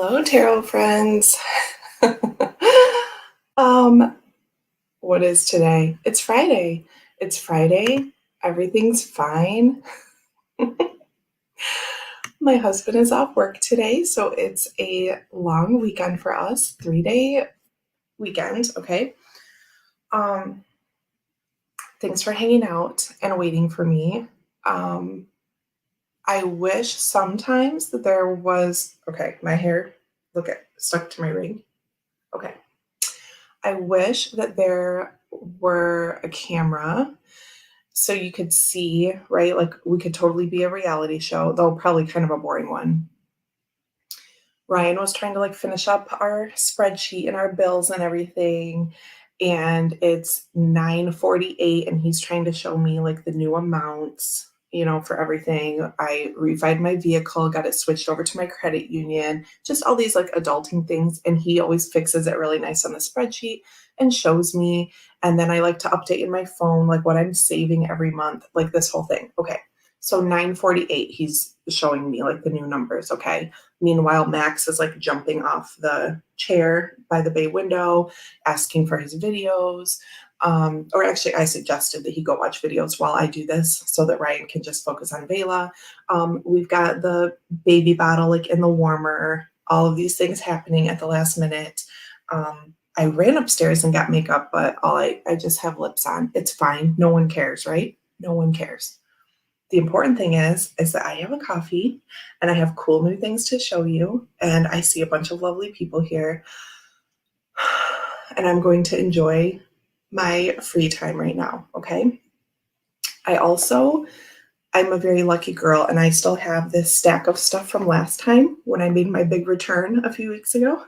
Hello, tarot friends. um, what is today? It's Friday. It's Friday. Everything's fine. My husband is off work today, so it's a long weekend for us. 3-day weekend, okay? Um, Thanks for hanging out and waiting for me. I wish sometimes that there was my hair, look at stuck to my ring. Okay. I wish that there were a camera so you could see, right? Like we could totally be a reality show, though probably kind of a boring one. Ryan was trying to finish up our spreadsheet and our bills and everything. And it's 9:48 and he's trying to show me the new amounts, for everything. I refied my vehicle, got it switched over to my credit union, just all these adulting things. And he always fixes it really nice on the spreadsheet and shows me. And then I like to update in my phone, what I'm saving every month, this whole thing. Okay. So 9:48, he's showing me the new numbers. Okay. Meanwhile, Max is jumping off the chair by the bay window, asking for his videos. Or actually, I suggested that he go watch videos while I do this so that Ryan can just focus on Vela. We've got the baby bottle in the warmer, all of these things happening at the last minute. I ran upstairs and got makeup, but I just have lips on. It's fine. No one cares, right? No one cares. The important thing is that I have a coffee and I have cool new things to show you. And I see a bunch of lovely people here. And I'm going to enjoy my free time right now. Okay. I'm a very lucky girl and I still have this stack of stuff from last time when I made my big return a few weeks ago.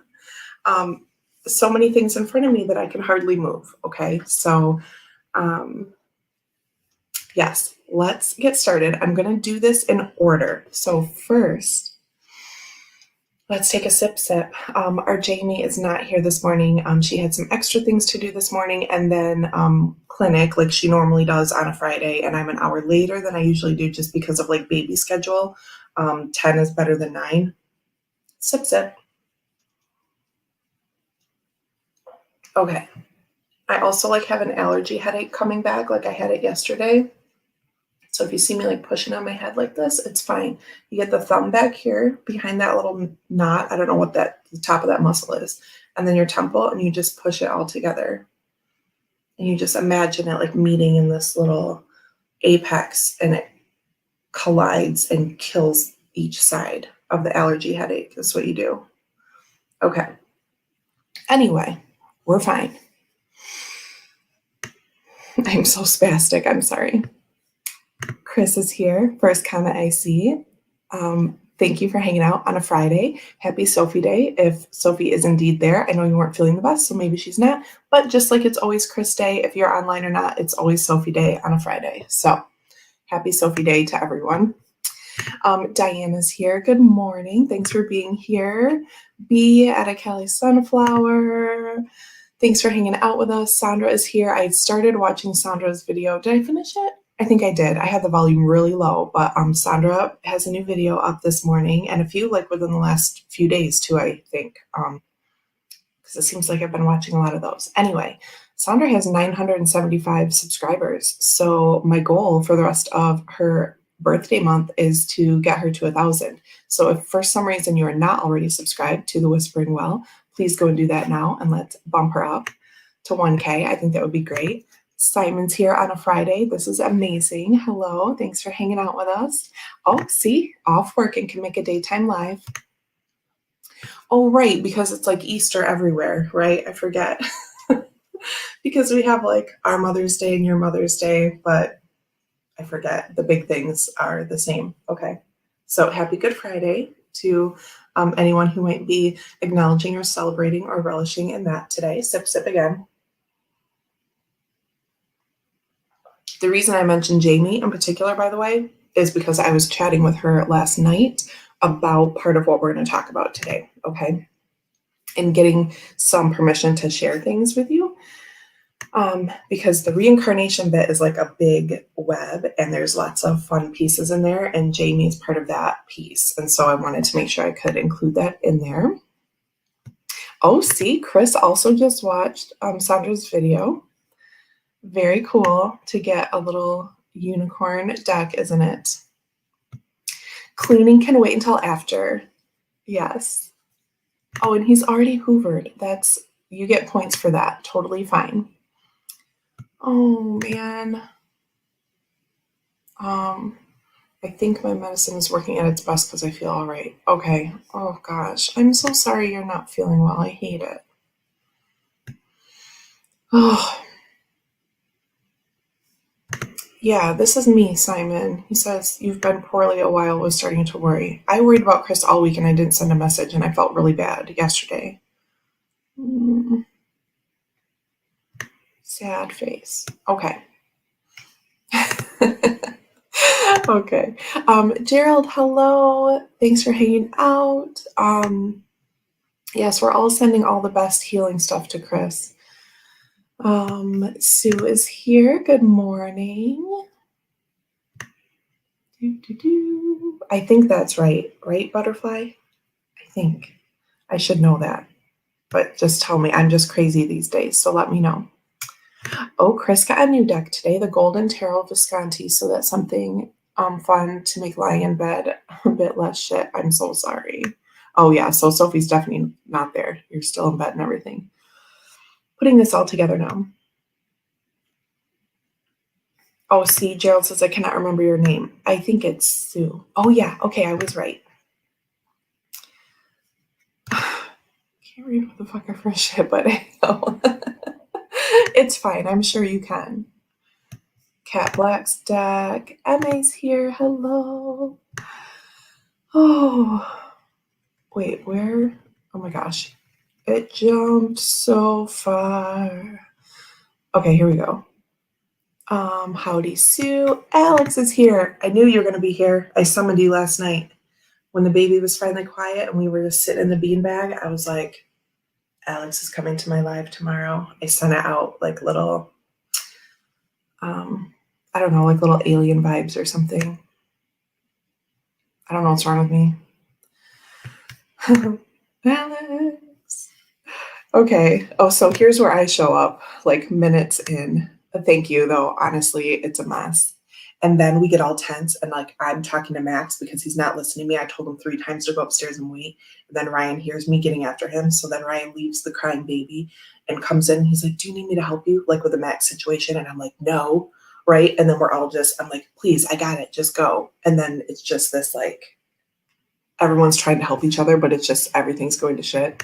So many things in front of me that I can hardly move. Okay. So, yes, let's get started. I'm going to do this in order. So first, let's take a sip. Our Jamie is not here this morning. She had some extra things to do this morning and then clinic like she normally does on a Friday. And I'm an hour later than I usually do just because of baby schedule. 10 is better than 9. Sip. Okay. I also have an allergy headache coming back. I had it yesterday. So if you see me pushing on my head like this, it's fine. You get the thumb back here behind that little knot. I don't know what the top of that muscle is. And then your temple, and you just push it all together. And you just imagine it meeting in this little apex, and it collides and kills each side of the allergy headache. That's what you do. Okay. Anyway, we're fine. I'm so spastic. I'm sorry. Chris is here. First comment I see. Thank you for hanging out on a Friday. Happy Sophie Day. If Sophie is indeed there, I know you weren't feeling the best, so maybe she's not. But just like it's always Chris Day, if you're online or not, it's always Sophie Day on a Friday. So happy Sophie Day to everyone. Diane is here. Good morning. Thanks for being here. B at a Kelly Sunflower. Thanks for hanging out with us. Sandra is here. I started watching Sandra's video. Did I finish it? I think I did. I had the volume really low, but Sandra has a new video up this morning and a few within the last few days too, I think, because it seems like I've been watching a lot of those. Anyway, Sandra has 975 subscribers. So my goal for the rest of her birthday month is to get her to 1,000. So if for some reason you are not already subscribed to the Whispering Well, please go and do that now and let's bump her up to 1K. I think that would be great. Simon's here on a Friday. This is amazing. Hello. Thanks for hanging out with us. Oh, see, off work and can make a daytime live. Oh, right, because it's Easter everywhere, right? I forget. Because we have our Mother's Day and your Mother's Day, but I forget the big things are the same. Okay. So happy Good Friday to anyone who might be acknowledging or celebrating or relishing in that today. Sip again. The reason I mentioned Jamie in particular, by the way, is because I was chatting with her last night about part of what we're going to talk about today, okay? And getting some permission to share things with you. Because the reincarnation bit is a big web and there's lots of fun pieces in there, and Jamie's part of that piece. And so I wanted to make sure I could include that in there. Oh, see, Chris also just watched Sandra's video. Very cool to get a little unicorn deck, isn't it? Cleaning can wait until after. Yes. Oh, and he's already hoovered. You get points for that. Totally fine. Oh man. I think my medicine is working at its best because I feel all right. Okay. Oh gosh. I'm so sorry you're not feeling well. I hate it. Oh. Yeah, this is me, Simon. He says, you've been poorly a while, was starting to worry. I worried about Chris all week and I didn't send a message and I felt really bad yesterday. Sad face. Okay. Okay. Gerald, hello. Thanks for hanging out. Yes, we're all sending all the best healing stuff to Chris. Sue is here. Good morning. I think that's right. Right, Butterfly? I think. I should know that. But just tell me. I'm just crazy these days, so let me know. Oh, Chris got a new deck today, the Golden Tarot Visconti, so that's something fun to make lying in bed a bit less shit. I'm so sorry. Oh yeah, so Sophie's definitely not there. You're still in bed and everything. Putting this all together now. Oh, see, Gerald says I cannot remember your name. I think it's Sue. Oh yeah, okay, I was right. Can't read what the fuck I first shit, but I know. It's fine. I'm sure you can. Cat Black's deck. Emmy's here. Hello. Oh, wait, where? Oh my gosh. It jumped so far. Okay, here we go. Howdy, Sue. Alex is here. I knew you were going to be here. I summoned you last night. When the baby was finally quiet and we were just sitting in the beanbag, I was like, Alex is coming to my live tomorrow. I sent it out like little, I don't know, like little alien vibes or something. I don't know what's wrong with me. Alex. Okay. Oh, so here's where I show up, like minutes in. Thank you, though. Honestly, it's a mess. And then we get all tense, and like I'm talking to Max because he's not listening to me. I told him 3 times to go upstairs and wait. And then Ryan hears me getting after him. So then Ryan leaves the crying baby and comes in. He's like, "Do you need me to help you?" Like with the Max situation. And I'm like, "No." Right. And then we're all just, I'm like, "Please, I got it. Just go." And then it's just this like, everyone's trying to help each other, but it's just everything's going to shit.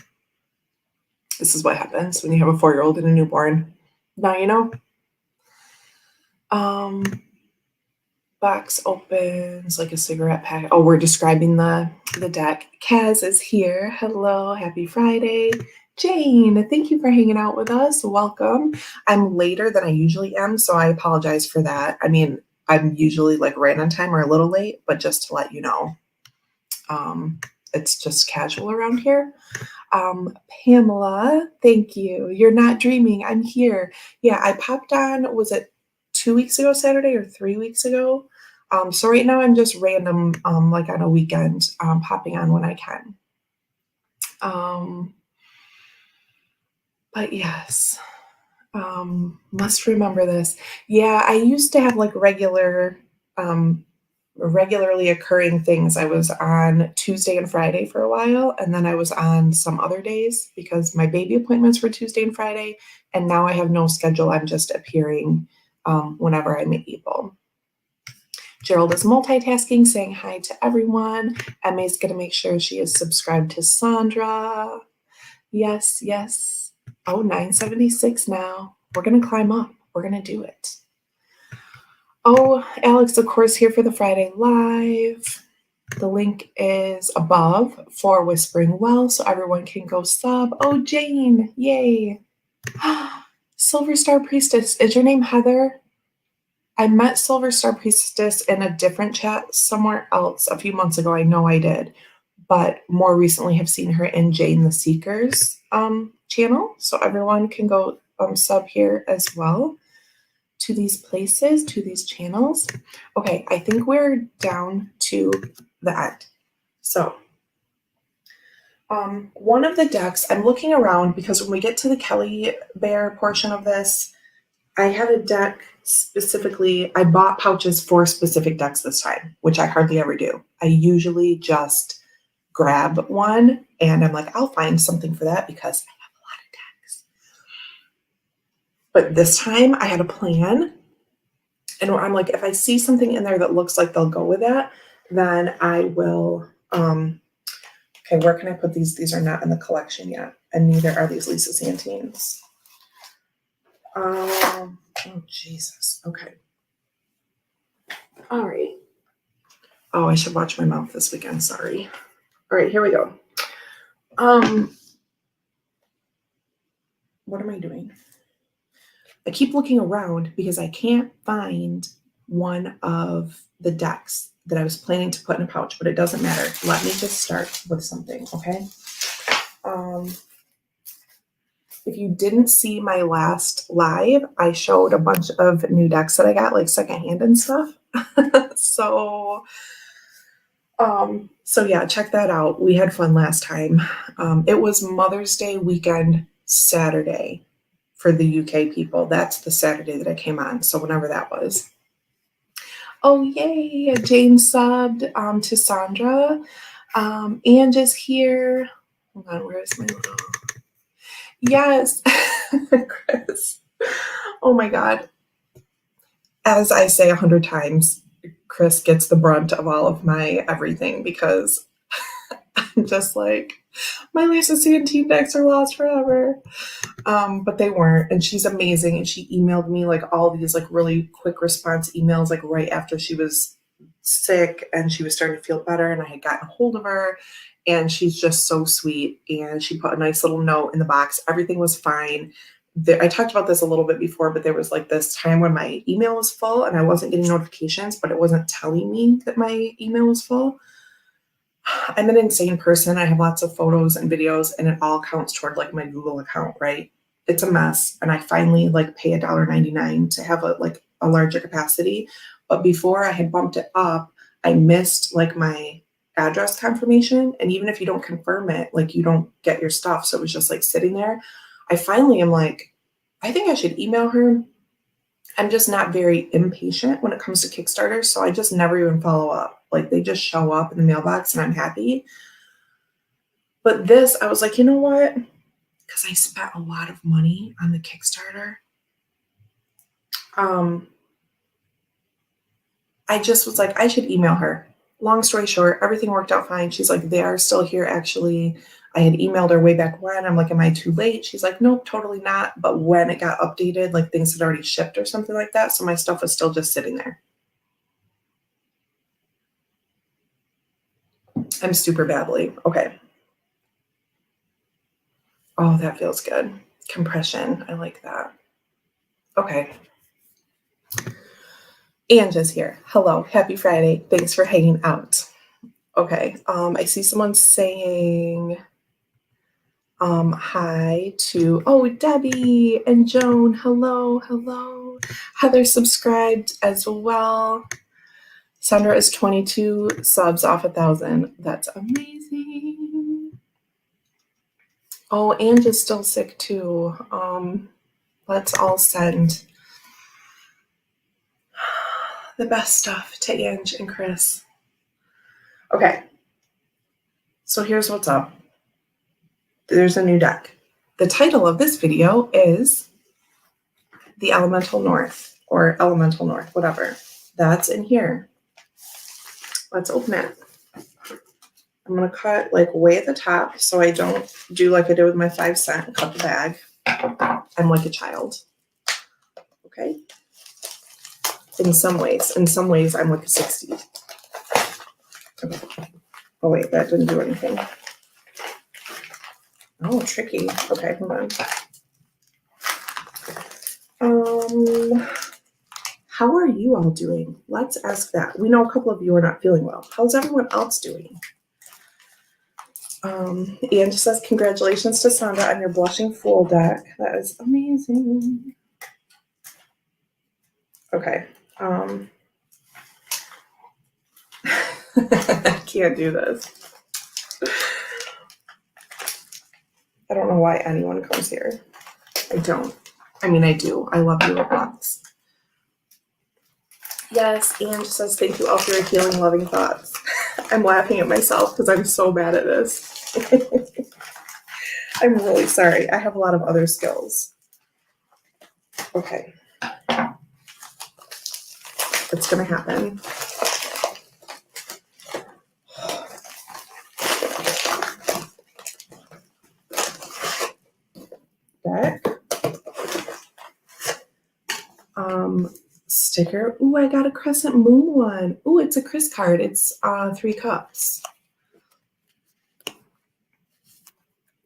This is what happens when you have a 4-year-old and a newborn. Now you know. Box opens like a cigarette pack. Oh, we're describing the deck. Kaz is here. Hello, happy Friday. Jane, thank you for hanging out with us. Welcome. I'm later than I usually am, so I apologize for that. I mean, I'm usually like right on time or a little late, but just to let you know, it's just casual around here. Pamela, thank you. You're not dreaming. I'm here. Yeah, I popped on, was it 2 weeks ago Saturday or 3 weeks ago? So right now I'm just random, like on a weekend, popping on when I can. But yes, must remember this. Yeah, I used to have like regularly occurring things. I was on Tuesday and Friday for a while, and then I was on some other days because my baby appointments were Tuesday and Friday, and now I have no schedule. I'm just appearing whenever I'm able. Gerald is multitasking, saying hi to everyone. Emmy's going to make sure she is subscribed to Sandra. Yes, yes. Oh, 976 now. We're going to climb up. We're going to do it. Oh, Alex, of course, here for the Friday Live. The link is above for Whispering Well, so everyone can go sub. Oh, Jane, yay. Silver Star Priestess, is your name Heather? I met Silver Star Priestess in a different chat somewhere else a few months ago. I know I did, but more recently have seen her in Jane the Seeker's channel. So everyone can go sub here as well to these places, to these channels. Okay, I think we're down to the end. So One of the decks, I'm looking around because when we get to the Kelly Bear portion of this, I had a deck specifically, I bought pouches for specific decks this time, which I hardly ever do. I usually just grab one and I'm like, I'll find something for that because I have a lot of decks. But this time I had a plan. And I'm like, if I see something in there that looks like they'll go with that, then I will. Okay, where can I put these? These are not in the collection yet, and neither are these Lisa Santines. Oh, Jesus. Okay. All right. Oh, I should watch my mouth this weekend. Sorry. All right, here we go. What am I doing? I keep looking around because I can't find one of the decks that I was planning to put in a pouch, but it doesn't matter. Let me just start with something, okay? If you didn't see my last live, I showed a bunch of new decks that I got, like secondhand and stuff. So yeah, check that out. We had fun last time. It was Mother's Day weekend Saturday for the UK people. That's the Saturday that I came on. So whenever that was. Oh, yay. Jane subbed to Sandra. Ange is here. Hold on, where is my little... Yes, Chris. Oh my God. As I say 100 times, Chris gets the brunt of all of my everything because I'm just like, my Lisa Santine decks are lost forever. But they weren't, and she's amazing. And she emailed me like all these like really quick response emails like right after she was sick and she was starting to feel better, and I had gotten a hold of her, and she's just so sweet. And she put a nice little note in the box. Everything was fine. I talked about this a little bit before, but there was like this time when my email was full and I wasn't getting notifications, but it wasn't telling me that my email was full. I'm an insane person. I have lots of photos and videos, and it all counts toward like my Google account, right? It's a mess. And I finally like pay $1.99 to have a larger capacity. But before I had bumped it up, I missed like my address confirmation. And even if you don't confirm it, like you don't get your stuff. So it was just like sitting there. I finally am like, I think I should email her. I'm just not very impatient when it comes to Kickstarter. So I just never even follow up. Like they just show up in the mailbox and I'm happy. But this, I was like, you know what? Because I spent a lot of money on the Kickstarter. I just was like, I should email her. Long story short, everything worked out fine. She's like, they are still here, actually. I had emailed her way back when. I'm like, am I too late? She's like, nope, totally not. But when it got updated, like things had already shipped or something like that. So my stuff was still just sitting there. I'm super babbly. Okay. Oh, that feels good. Compression. I like that. Okay. Ange is here. Hello. Happy Friday. Thanks for hanging out. Okay. I see someone saying hi to Debbie and Joan. Hello. Heather subscribed as well. Sandra is 22 subs off 1,000. That's amazing. Oh, Ange is still sick too. Let's all send the best stuff to Ange and Chris. Okay. So here's what's up. There's a new deck. The title of this video is The Elemental North, or Elemental North, whatever. That's in here. Let's open it. I'm going to cut like way at the top so I don't do like I did with my 5 cent and cut the bag. I'm like a child. Okay? In some ways. I'm like a 60. Okay. Oh wait, that didn't do anything. Oh, tricky. Okay, hold on. How are you all doing? Let's ask that. We know a couple of you are not feeling well. How's everyone else doing? Ian just says, congratulations to Sandra on your Blushing Fool deck. That is amazing. Okay. I can't do this. I don't know why anyone comes here. I don't. I mean, I do. I love you lots. Yes, Anne says, thank you all for your healing, loving thoughts. I'm laughing at myself because I'm so bad at this. I'm really sorry. I have a lot of other skills. Okay. It's going to happen. Deck. Sticker. Ooh, I got a crescent moon one. Ooh, it's a Chris card. It's 3 cups.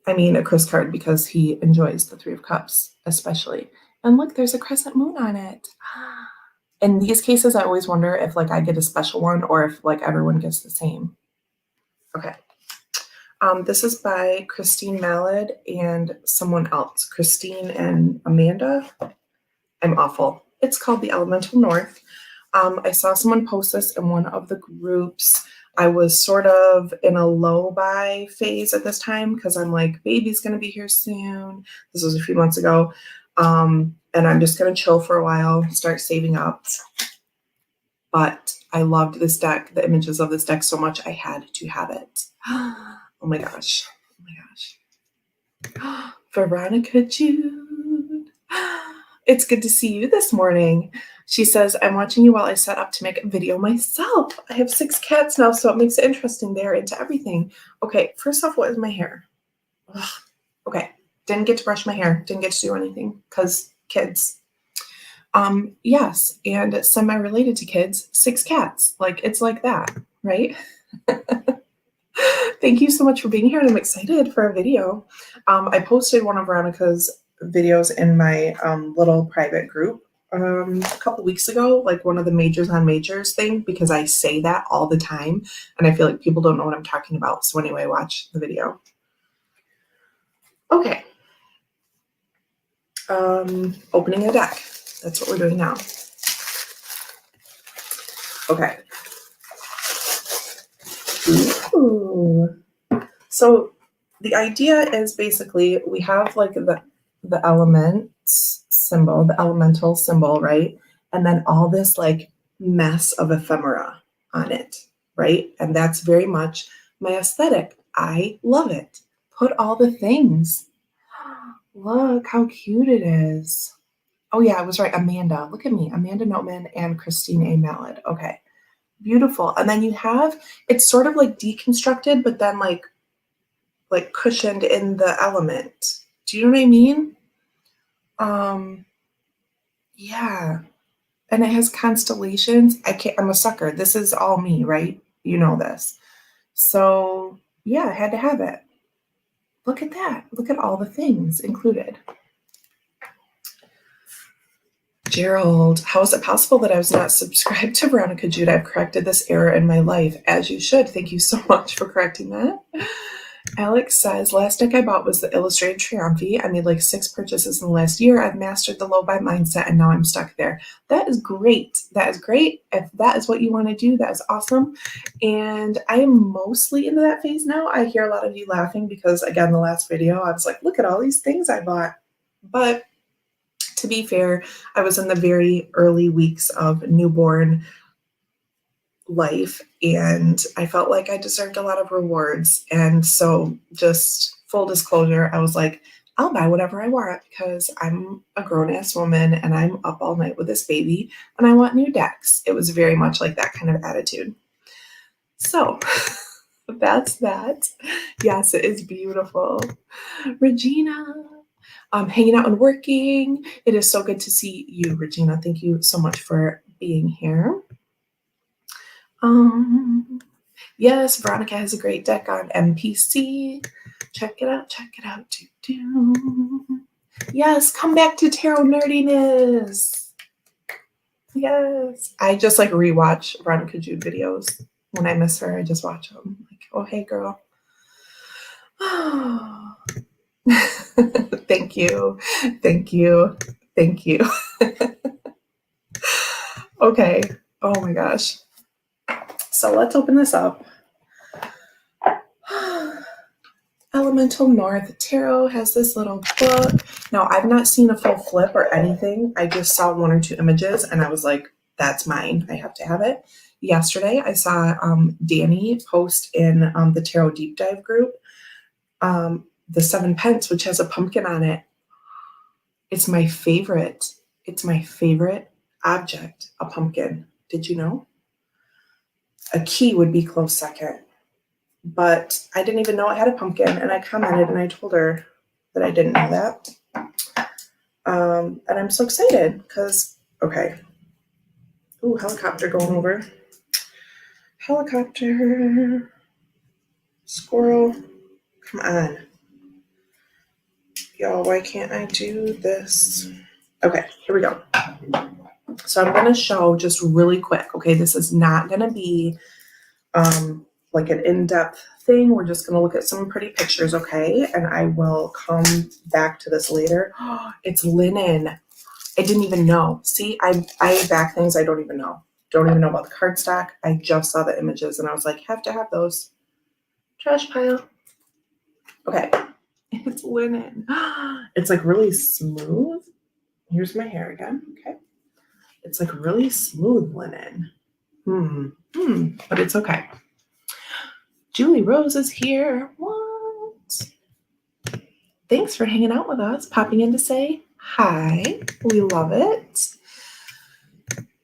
I mean a Chris card because he enjoys the 3 of cups, especially. And look, there's a crescent moon on it. In these cases, I always wonder if like I get a special one or if like everyone gets the same. Okay. This is by Christine Mallard and someone else. Christine and Amanda. I'm awful. It's called The Elemental North. I saw someone post this in one of the groups. I was sort of in a low buy phase at this time because I'm like, baby's going to be here soon. This was a few months ago. And I'm just going to chill for a while, start saving up. But I loved this deck, the images of this deck so much, I had to have it. Oh my gosh. Oh my gosh. Veronica Jude. It's good to see you this morning. She says, I'm watching you while I set up to make a video myself. I have 6 cats now, so it makes it interesting. They're into everything. Okay, first off, what is my hair? Ugh. Okay, didn't get to brush my hair. Didn't get to do anything because kids. Yes, and semi-related to kids, 6 cats. Like, it's like that, right? Thank you so much for being here, and I'm excited for a video. I posted one of Veronica's videos in my little private group a couple weeks ago, like one of the majors on majors thing, because I say that all the time, and I feel like people don't know what I'm talking about. So anyway, watch the video. Okay. Opening a deck. That's what we're doing now. Okay. Ooh. So the idea is basically we have like the elements symbol, the elemental symbol, right? And then all this like mess of ephemera on it, right? And that's very much my aesthetic. I love it. Put all the things. Look how cute it is. Oh yeah, I was right. Amanda. Look at me. Amanda Notman and Christine A. Mallard. Okay. Beautiful. And then you have, it's sort of like deconstructed, but then like cushioned in the element. Do you know what I mean? Yeah. And it has constellations. I'm a sucker. This is all me, right? You know this. So yeah, I had to have it. Look at that. Look at all the things included. Gerald, how is it possible that I was not subscribed to Veronica Jude? I've corrected this error in my life, as you should. Thank you so much for correcting that. Alex says, last deck I bought was the Illustrated Triumphi. I made like 6 purchases in the last year. I've mastered the low buy mindset and now I'm stuck there. That is great. That is great. If that is what you want to do, that is awesome. And I am mostly into that phase now. I hear a lot of you laughing because, again, the last video, I was like, look at all these things I bought. But to be fair, I was in the very early weeks of newborn life and I felt like I deserved a lot of rewards. And so just full disclosure, I was like, I'll buy whatever I want because I'm a grown-ass woman and I'm up all night with this baby and I want new decks. It was very much like that kind of attitude. So that's that. Yes, it is beautiful. Regina, hanging out and working. It is so good to see you, Regina. Thank you so much for being here. Yes, Veronica has a great deck on MPC. Check it out, check it out. Yes, come back to tarot nerdiness. Yes. I just like rewatch Veronica Jude videos. When I miss her, I just watch them. Like, oh, hey, girl. Thank you. Thank you. Thank you. Okay. Oh my gosh. So let's open this up. Elemental North Tarot has this little book. Now, I've not seen a full flip or anything. I just saw one or two images and I was like, that's mine. I have to have it. Yesterday, I saw Danny post in the Tarot Deep Dive group the 7 Pence, which has a pumpkin on it. It's my favorite. It's my favorite object, a pumpkin. Did you know? A key would be close second. But I didn't even know it had a pumpkin, and I commented and I told her that I didn't know that. And I'm so excited because, okay. Ooh, helicopter going over. Helicopter. Squirrel. Come on. Y'all, why can't I do this? Okay, here we go. So I'm going to show just really quick. Okay, this is not going to be like an in-depth thing. We're just going to look at some pretty pictures, okay? And I will come back to this later. It's linen. I didn't even know. See, I back things I don't even know. Don't even know about the cardstock. I just saw the images and I was like, have to have those. Trash pile. Okay. It's linen. It's like really smooth. Here's my hair again. Okay. It's like really smooth linen. But it's okay. Julie Rose is here. What? Thanks for hanging out with us, popping in to say hi. We love it.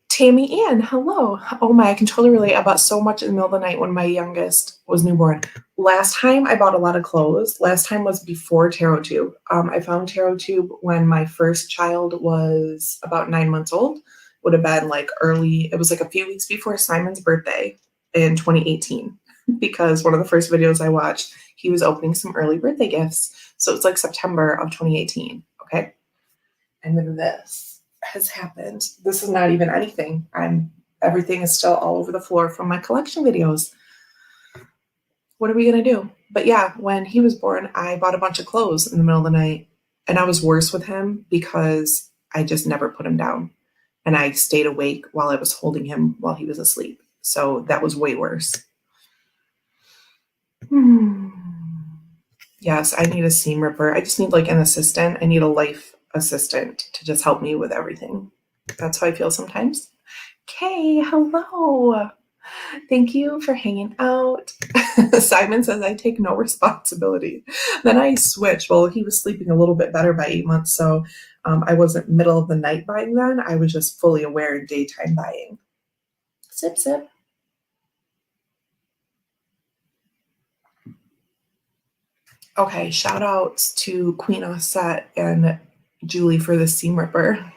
Tammy Ann, hello. Oh my, I can totally relate. I bought so much in the middle of the night when my youngest was newborn. Last time I bought a lot of clothes. Last time was before Tarot Tube. I found Tarot Tube when my first child was about 9 months old. Would have been like early. It was like a few weeks before Simon's birthday in 2018 because one of the first videos I watched, he was opening some early birthday gifts. So it's like September of 2018. Okay. And then this has happened. This is not even anything. Everything is still all over the floor from my collection videos. What are we going to do? But yeah, when he was born, I bought a bunch of clothes in the middle of the night and I was worse with him because I just never put him down and I stayed awake while I was holding him while he was asleep. So that was way worse. Yes, I need a seam ripper. I just need like an assistant. I need a life assistant to just help me with everything. That's how I feel sometimes. Kay, hello. Thank you for hanging out. Simon says I take no responsibility. Then I switched. Well, he was sleeping a little bit better by 8 months, so I wasn't middle of the night buying then. I was just fully aware in daytime buying. Sip, sip. Okay, shout outs to Queen Offset and Julie for the seam ripper.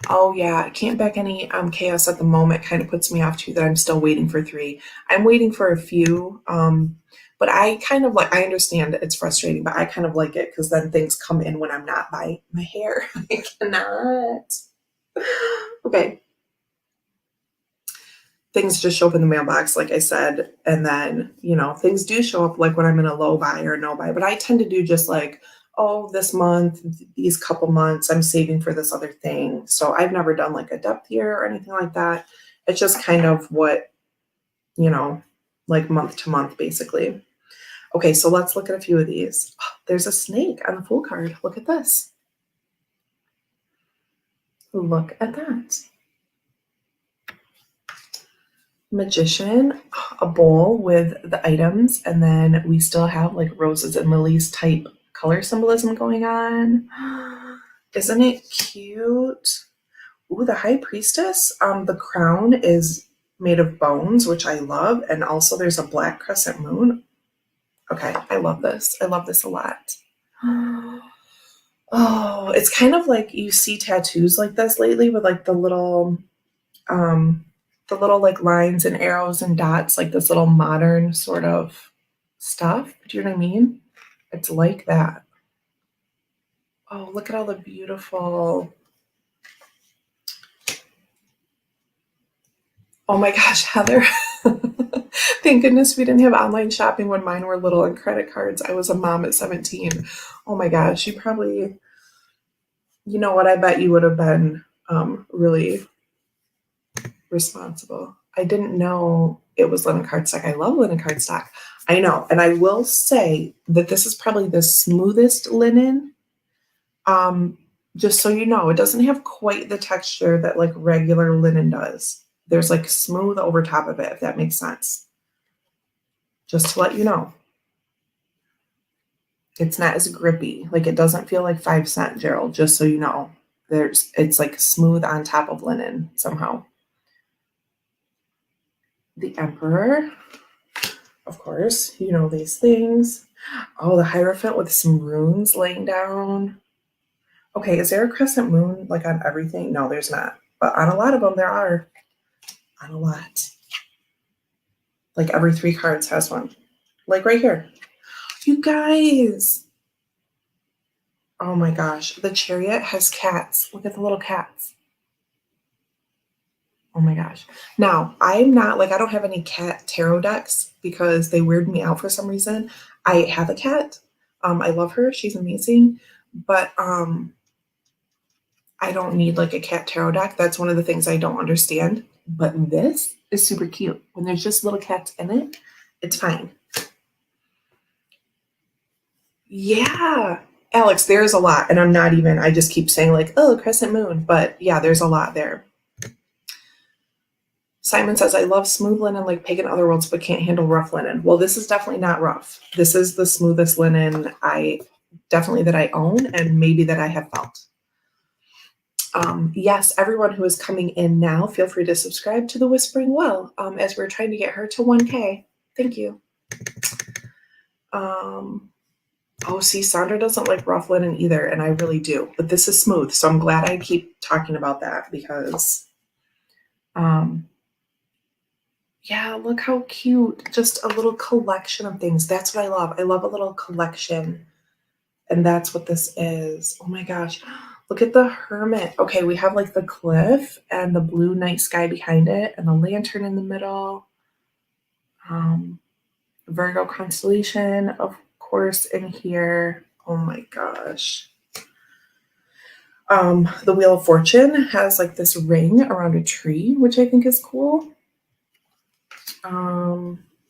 Oh yeah, can't back any chaos at the moment. Kind of puts me off too that I'm still waiting for 3. I'm waiting for a few, but I kind of like, I understand it's frustrating, but I kind of like it because then things come in when I'm not buying my hair. I cannot. Okay. Things just show up in the mailbox, like I said, and then, you know, things do show up like when I'm in a low buy or no buy, but I tend to do just like, oh, this month, these couple months, I'm saving for this other thing. So I've never done like a depth year or anything like that. It's just kind of what, you know, like month to month, basically. Okay, so let's look at a few of these. Oh, there's a snake on the Fool card. Look at this. Look at that. Magician, a bowl with the items, and then we still have like roses and lilies type color symbolism going on. Isn't it cute? Ooh, the High Priestess. The crown is made of bones, which I love, and also there's a black crescent moon. Okay, I love this. I love this a lot. Oh, it's kind of like you see tattoos like this lately with like the little like lines and arrows and dots, like this little modern sort of stuff. Do you know what I mean? It's like that. Oh, look at all the beautiful. Oh my gosh, Heather. Thank goodness we didn't have online shopping when mine were little and credit cards. I was a mom at 17. Oh my gosh, you probably, you know what? I bet you would have been really responsible. I didn't know it was linen cardstock. I love linen cardstock. I know. And I will say that this is probably the smoothest linen. Um, just so you know, it doesn't have quite the texture that like regular linen does. There's like smooth over top of it, if that makes sense. Just to let you know. It's not as grippy. Like it doesn't feel like 5 cent, Gerald, just so you know. It's like smooth on top of linen somehow. The Emperor, of course, you know these things. Oh, the Hierophant with some runes laying down. Okay, is there a crescent moon like on everything? No, there's not. But on a lot of them, there are. On a lot. Like every 3 cards has one. Like right here. You guys. Oh my gosh. The Chariot has cats. Look at the little cats. Oh my gosh. Now, I'm not like, I don't have any cat tarot decks because they weird me out for some reason. I have a cat. I love her. She's amazing. But I don't need like a cat tarot deck. That's one of the things I don't understand. But this is super cute. When there's just little cats in it, it's fine. Yeah. Alex, there's a lot. And I just keep saying like, oh, crescent moon. But yeah, there's a lot there. Simon says, I love smooth linen like pagan otherworlds, but can't handle rough linen. Well, this is definitely not rough. This is the smoothest linen that I own and maybe that I have felt. Yes, everyone who is coming in now, feel free to subscribe to the Whispering Well as we're trying to get her to 1K. Thank you. Oh, see, Sandra doesn't like rough linen either, and I really do. But this is smooth, so I'm glad I keep talking about that because, yeah, look how cute. Just a little collection of things. That's what I love. I love a little collection, and that's what this is. Oh my gosh. Look at the Hermit. Okay, we have like the cliff and the blue night sky behind it and the lantern in the middle. Virgo constellation, of course, in here. Oh my gosh. The Wheel of Fortune has like this ring around a tree, which I think is cool.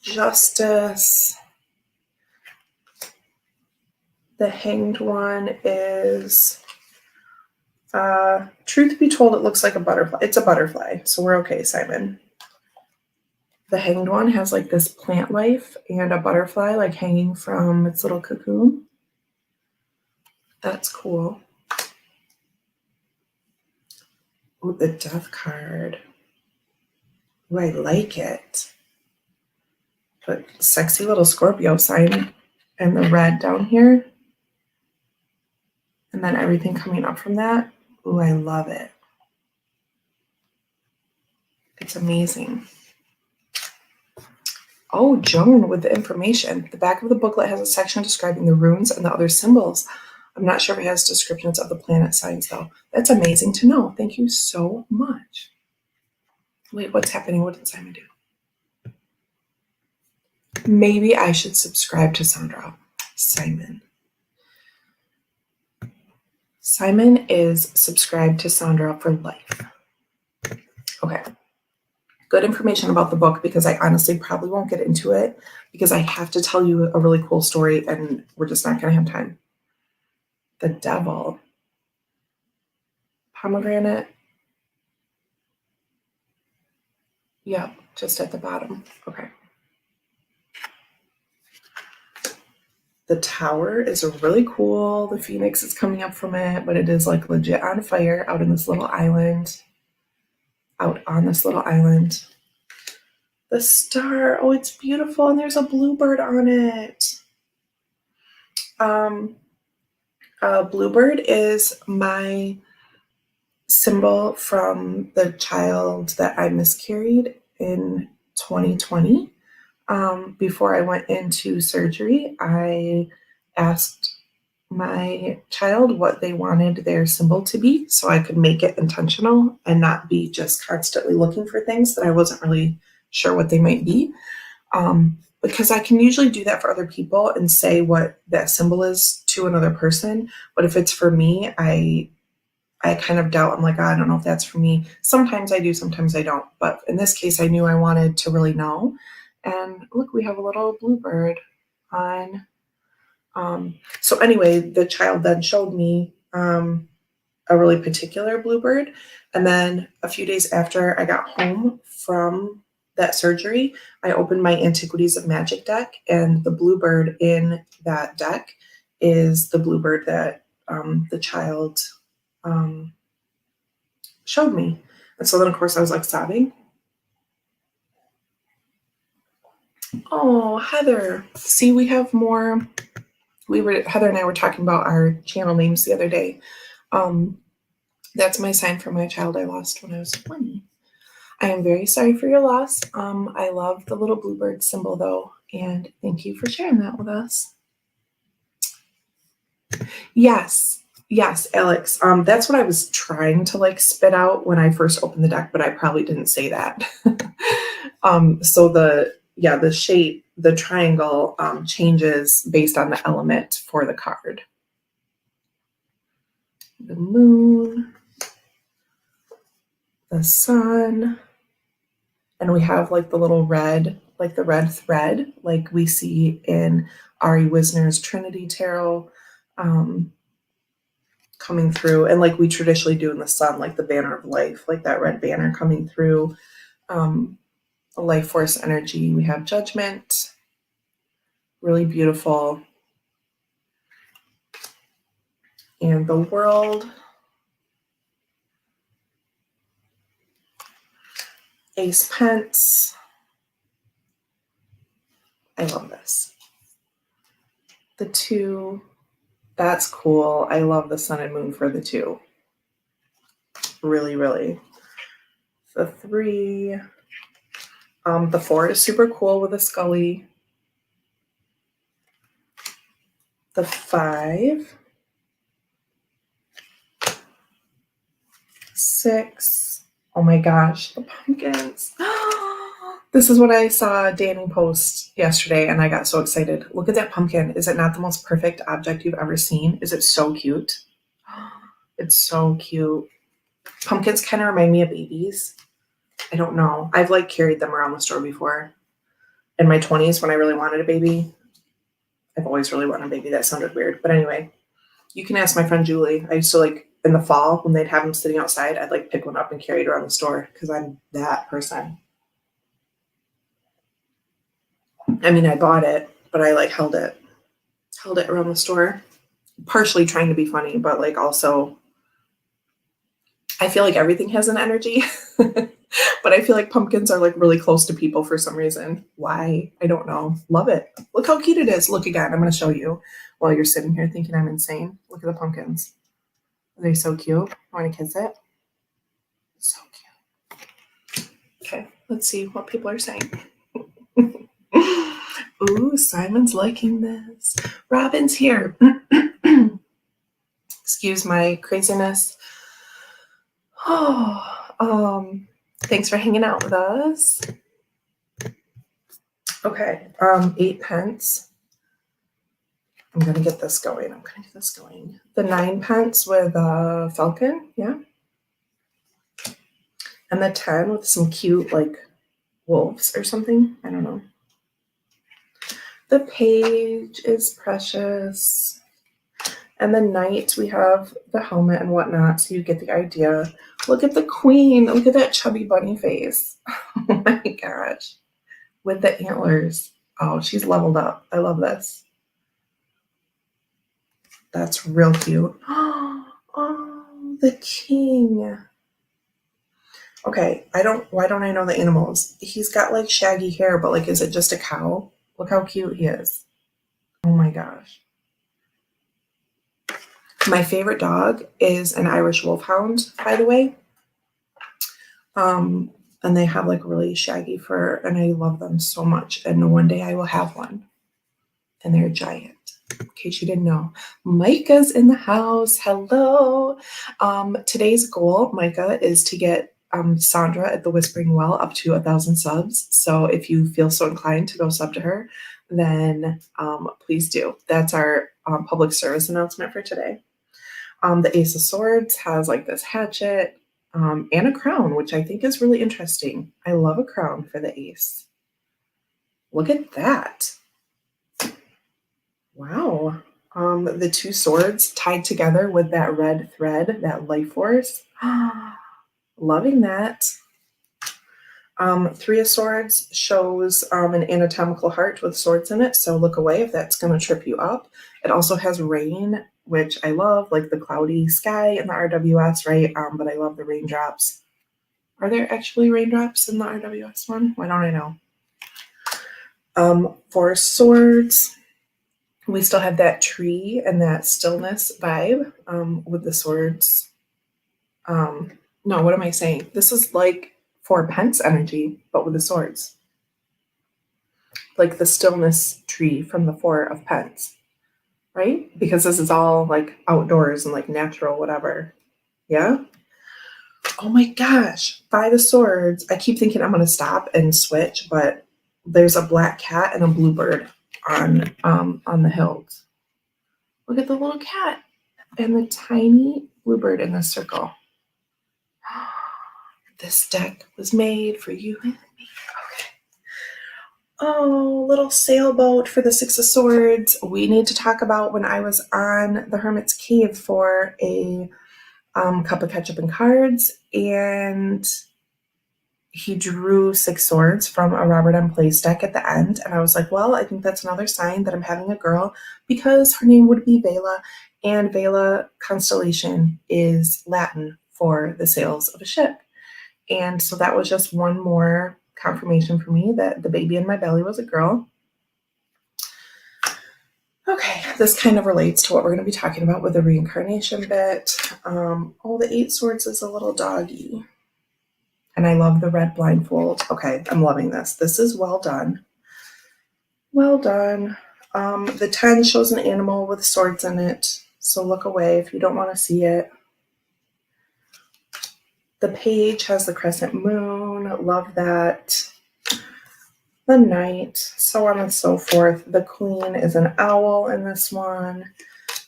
Justice. The Hanged one is, truth be told, it looks like a butterfly. It's a butterfly, so we're okay, Simon. The Hanged one has like this plant life and a butterfly like hanging from its little cocoon. That's cool. Oh, the Death card. Oh, I like it. But sexy little Scorpio sign and the red down here. And then everything coming up from that. Oh, I love it. It's amazing. Oh, Joan with the information. The back of the booklet has a section describing the runes and the other symbols. I'm not sure if it has descriptions of the planet signs, though. That's amazing to know. Thank you so much. Wait, what's happening? What did Simon do? Maybe I should subscribe to Sandra. Simon. Simon is subscribed to Sandra for life. Okay. Good information about the book because I honestly probably won't get into it because I have to tell you a really cool story and we're just not going to have time. The Devil. Pomegranate. Yep, just at the bottom. Okay. The Tower is really cool. The Phoenix is coming up from it, but it is like legit on fire out in this little island. Out on this little island. The Star. Oh, it's beautiful. And there's a bluebird on it. Bluebird is my symbol from the child that I miscarried in 2020. Before I went into surgery, I asked my child what they wanted their symbol to be so I could make it intentional and not be just constantly looking for things that I wasn't really sure what they might be. Because I can usually do that for other people and say what that symbol is to another person. But if it's for me, I kind of doubt. I'm like, I don't know if that's for me. Sometimes I do, sometimes I don't. But in this case, I knew I wanted to really know. And look, we have a little bluebird on. So anyway, the child then showed me a really particular bluebird. And then a few days after I got home from that surgery, I opened my Antiquities of Magic deck, and the bluebird in that deck is the bluebird that the child um, showed me. And so then, of course, I was like sobbing. Oh, Heather. See, we have more. Heather and I were talking about our channel names the other day. That's my sign for my child I lost when I was 20. I am very sorry for your loss. I love the little bluebird symbol though, and thank you for sharing that with us. Yes, Alex. That's what I was trying to like spit out when I first opened the deck, but I probably didn't say that. So the shape, the triangle changes based on the element for the card. The moon, the sun, and we have like the little red, like the red thread, like we see in Ari Wisner's Trinity Tarot, coming through, and like we traditionally do in the sun, like the banner of life, like that red banner coming through, a life force energy. We have Judgment, really beautiful, and the World, Ace Pence. I love this. The 2, that's cool. I love the sun and moon for the 2. Really, really. The 3, the 4 is super cool with a Scully. The 5, 6. Oh my gosh, the pumpkins. This is what I saw Danny post yesterday, and I got so excited. Look at that pumpkin. Is it not the most perfect object you've ever seen? Is it so cute? It's so cute. Pumpkins kind of remind me of babies. I don't know. I've like carried them around the store before. In my 20s when I really wanted a baby. I've always really wanted a baby. That sounded weird. But anyway, you can ask my friend Julie. I used to like in the fall when they'd have them sitting outside, I'd like pick one up and carry it around the store because I'm that person. I mean, I bought it, but I like held it around the store, partially trying to be funny, but like also I feel like everything has an energy, but I feel like pumpkins are like really close to people for some reason. Why? I don't know. Love it. Look how cute it is. Look again. I'm going to show you while you're sitting here thinking I'm insane. Look at the pumpkins. Are they so cute? Want to kiss it? So cute. Okay, let's see what people are saying. Ooh, Simon's liking this. Robin's here. Excuse my craziness. Oh, thanks for hanging out with us. Okay, 8 pence. I'm gonna get this going. The 9 pence with Falcon, yeah. And the 10 with some cute like wolves or something. I don't know. The page is precious. And the knight, we have the helmet and whatnot, so you get the idea. Look at the queen. Look at that chubby bunny face. Oh my gosh. With the antlers. Oh, she's leveled up. I love this. That's real cute. Oh, the king. Okay, why don't I know the animals? He's got like shaggy hair, but like, is it just a cow? Look how cute he is. Oh my gosh. My favorite dog is an Irish Wolfhound, by the way. And they have like really shaggy fur, and I love them so much. And one day I will have one. And they're giant. In case you didn't know. Micah's in the house. Hello. Today's goal, Micah, is to get Sandra at the Whispering Well up to 1,000 subs. So if you feel so inclined to go sub to her, then please do. That's our public service announcement for today. The Ace of Swords has like this hatchet and a crown, which I think is really interesting. I love a crown for the ace. Look at that. Wow. The two swords tied together with that red thread, that life force. Loving that. Three of Swords shows an anatomical heart with swords in it, so look away if that's going to trip you up. It also has rain, which I love, like the cloudy sky in the RWS, right? But I love the raindrops. Are there actually raindrops in the RWS one? Why don't I know? For swords, we still have that tree and that stillness vibe with the swords. No, what am I saying? This is like 4 Pence energy, but with the swords. Like the stillness tree from the 4 of Pence, right? Because this is all like outdoors and like natural, whatever. Yeah? Oh my gosh, 5 of Swords. I keep thinking I'm going to stop and switch, but there's a black cat and a bluebird on the hills. Look at the little cat and the tiny bluebird in the circle. This deck was made for you and me. Okay. Oh, little sailboat for the 6 of Swords. We need to talk about when I was on the Hermit's Cave for a cup of ketchup and cards, and he drew 6 swords from a Robert M. Place deck at the end, and I was like, well, I think that's another sign that I'm having a girl, because her name would be Vela, and Vela constellation is Latin for the sails of a ship. And so that was just one more confirmation for me that the baby in my belly was a girl. Okay, this kind of relates to what we're going to be talking about with the reincarnation bit. The 8 swords is a little doggy. And I love the red blindfold. Okay, I'm loving this. This is well done. Well done. The 10 shows an animal with swords in it. So look away if you don't want to see it. The page has the crescent moon. Love that. The knight, so on and so forth. The queen is an owl in this one.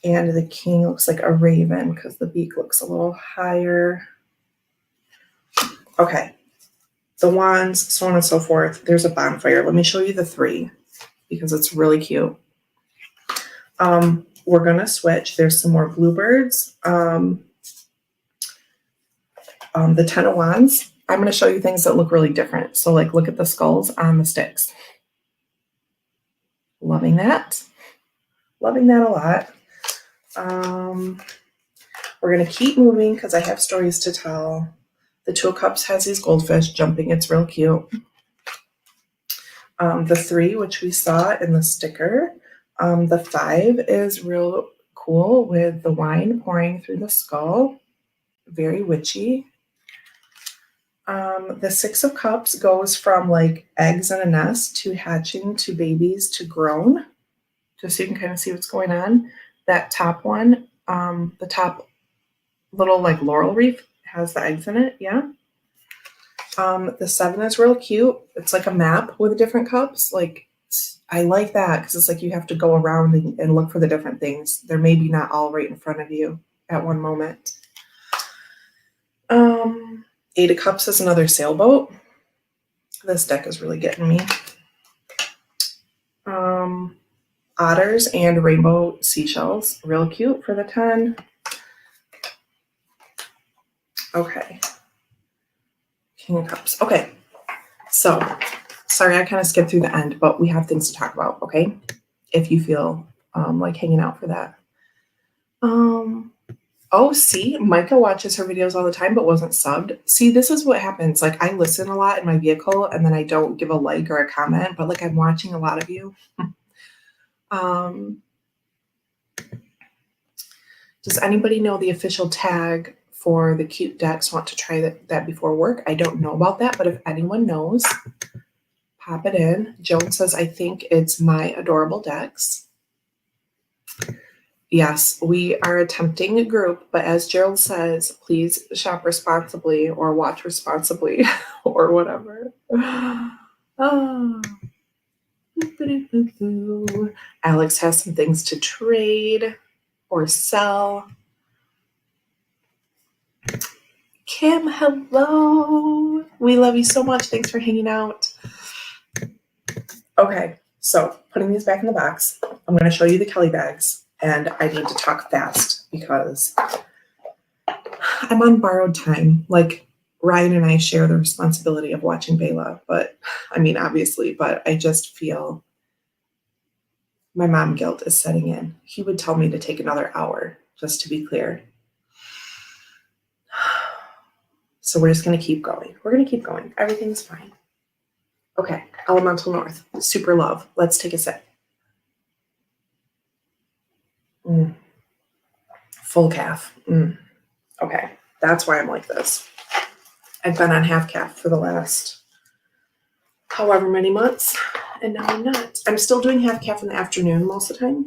And the king looks like a raven because the beak looks a little higher. Okay. The wands, so on and so forth. There's a bonfire. Let me show you the 3 because it's really cute. We're going to switch. There's some more bluebirds. The 10 of wands. I'm going to show you things that look really different. So like look at the skulls on the sticks. Loving that. Loving that a lot. We're going to keep moving because I have stories to tell. The 2 of cups has these goldfish jumping. It's real cute. The 3, which we saw in the sticker. The 5 is real cool with the wine pouring through the skull. Very witchy. The 6 of cups goes from like eggs in a nest to hatching to babies to grown. Just so you can kind of see what's going on. That top one, the top little like laurel wreath has the eggs in it. Yeah. The 7 is real cute. It's like a map with different cups. Like I like that because it's like you have to go around and look for the different things. They're maybe not all right in front of you at one moment. 8 of cups is another sailboat. This deck is really getting me. Otters and rainbow seashells. Real cute for the 10. Okay. King of cups. Okay. So, sorry, I kind of skipped through the end, but we have things to talk about, okay? If you feel like hanging out for that. Oh, see, Micah watches her videos all the time, but wasn't subbed. See, this is what happens. Like, I listen a lot in my vehicle, and then I don't give a like or a comment, but like I'm watching a lot of you. Does anybody know the official tag for the cute decks? Want to try that before work? I don't know about that, but if anyone knows, pop it in. Joan says, I think it's my adorable decks. Yes, we are attempting a group, but as Gerald says, please shop responsibly or watch responsibly or whatever. Oh. Alex has some things to trade or sell. Kim, hello. We love you so much. Thanks for hanging out. Okay, so putting these back in the box, I'm going to show you the Kelly bags, and I need to talk fast because I'm on borrowed time. Like, Ryan and I share the responsibility of watching Bela, but I mean, obviously, but I just feel my mom guilt is setting in. He would tell me to take another hour, just to be clear. So we're just going to keep going. We're going to keep going. Everything's fine. Okay, Elemental North, super love. Let's take a sip. Full calf. Okay, that's why I'm like this. I've been on half calf for the last however many months, and now I'm not. I'm still doing half calf in the afternoon most of the time.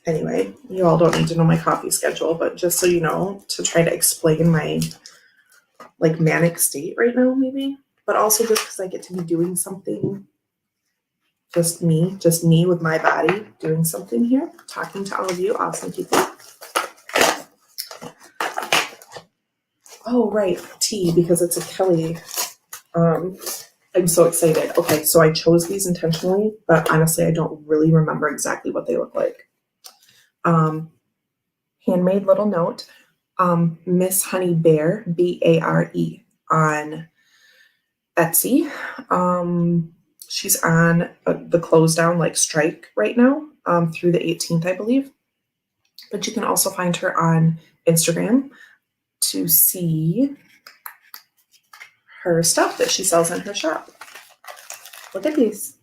Anyway, you all don't need to know my coffee schedule, but just so you know, to try to explain my like manic state right now, maybe, but also just because I get to be doing something, just me with my body doing something here, talking to all of you awesome people. Oh, right, tea, because it's a Kelly. I'm so excited. Okay, so I chose these intentionally, but honestly, I don't really remember exactly what they look like. Handmade little note, Miss Honey Bear, Bare, on Etsy. She's on the close down like strike right now, through the 18th, I believe. But you can also find her on Instagram to see her stuff that she sells in her shop. Look at these.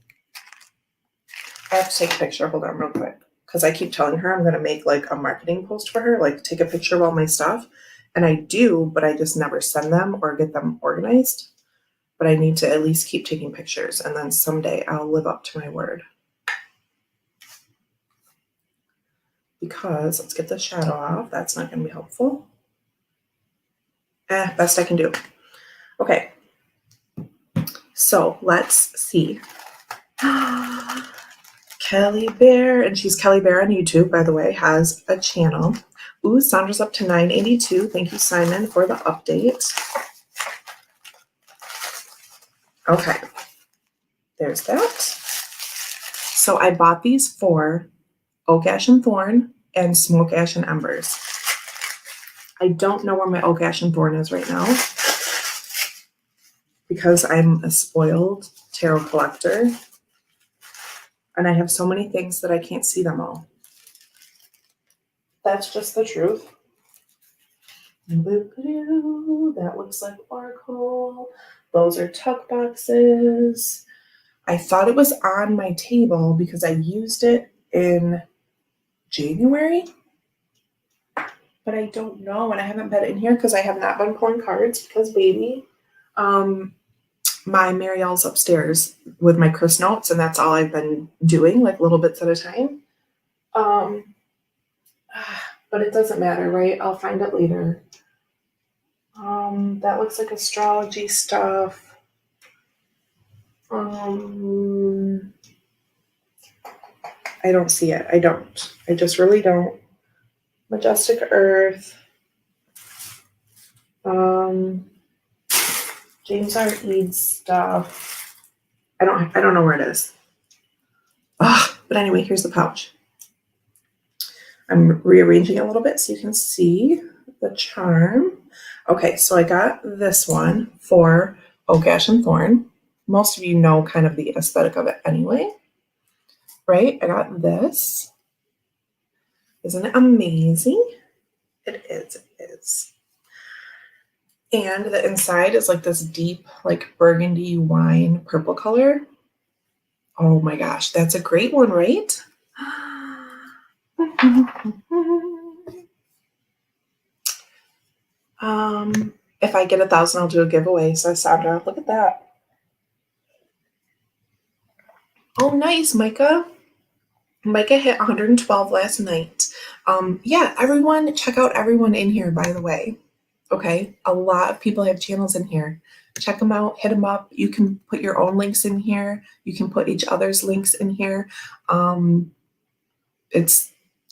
I have to take a picture. Hold on real quick. Because I keep telling her I'm going to make like a marketing post for her, like take a picture of all my stuff. And I do, but I just never send them or get them organized. But I need to at least keep taking pictures. And then someday I'll live up to my word. Because let's get the shadow off. That's not going to be helpful. Best I can do. Okay. So let's see. Kelly Bear, and she's Kelly Bear on YouTube, by the way, has a channel. Ooh, Sandra's up to 982. Thank you, Simon, for the update. Okay. There's that. So I bought these for Oak Ash and Thorn and Smoke Ash and Embers. I don't know where my Oak Ash and Thorn is right now because I'm a spoiled tarot collector and I have so many things that I can't see them all. That's just the truth. That looks like Oracle. Those are tuck boxes. I thought it was on my table because I used it in January, but I don't know, and I haven't been in here because I have not been pulling cards because baby, my Marielle's upstairs with my Chris notes, and that's all I've been doing, like little bits at a time. But it doesn't matter, right? I'll find it later. That looks like astrology stuff. I don't see it. I don't. I just really don't. Majestic Earth. James R. Eads stuff. I don't know where it is. But anyway, here's the pouch. I'm rearranging it a little bit so you can see the charm. Okay, so I got this one for Oak Ash and Thorn. Most of you know kind of the aesthetic of it anyway, right? I got this. Isn't it amazing? It is. It is. And the inside is like this deep, like burgundy wine purple color. Oh my gosh, that's a great one, right? If I get 1,000, I'll do a giveaway. So Sandra, look at that. Oh, nice, Micah. Micah hit 112 last night. Yeah, everyone, check out everyone in here, by the way. Okay, a lot of people have channels in here. Check them out, hit them up. You can put your own links in here. You can put each other's links in here.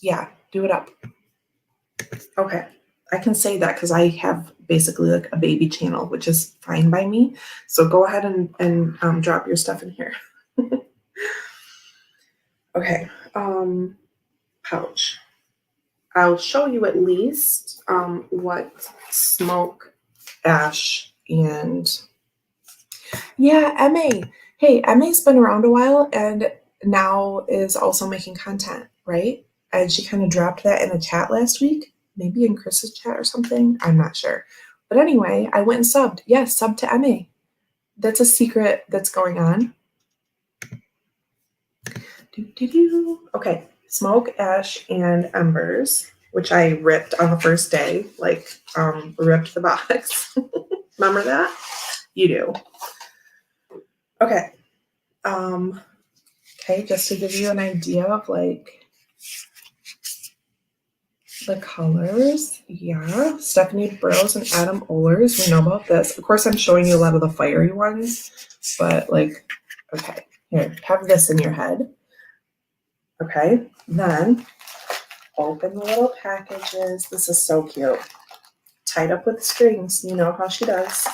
Yeah, do it up. Okay, I can say that because I have basically like a baby channel, which is fine by me. So go ahead and drop your stuff in here. Okay, pouch. I'll show you at least what smoke, ash, and yeah, MA. Hey, MA's been around a while and now is also making content, right? And she kind of dropped that in a chat last week, maybe in Chris's chat or something. I'm not sure. But anyway, I went and subbed. Yes, sub to MA. That's a secret that's going on. Okay, smoke, ash, and embers, which I ripped on the first day, like ripped the box. Remember that? You do. Okay. Okay, just to give you an idea of like the colors. Yeah, Stephanie Burrows and Adam Ohlers. We know about this. Of course, I'm showing you a lot of the fiery ones, but like, okay, here, have this in your head. Okay, then open the little packages. This is so cute. Tied up with strings. You know how she does.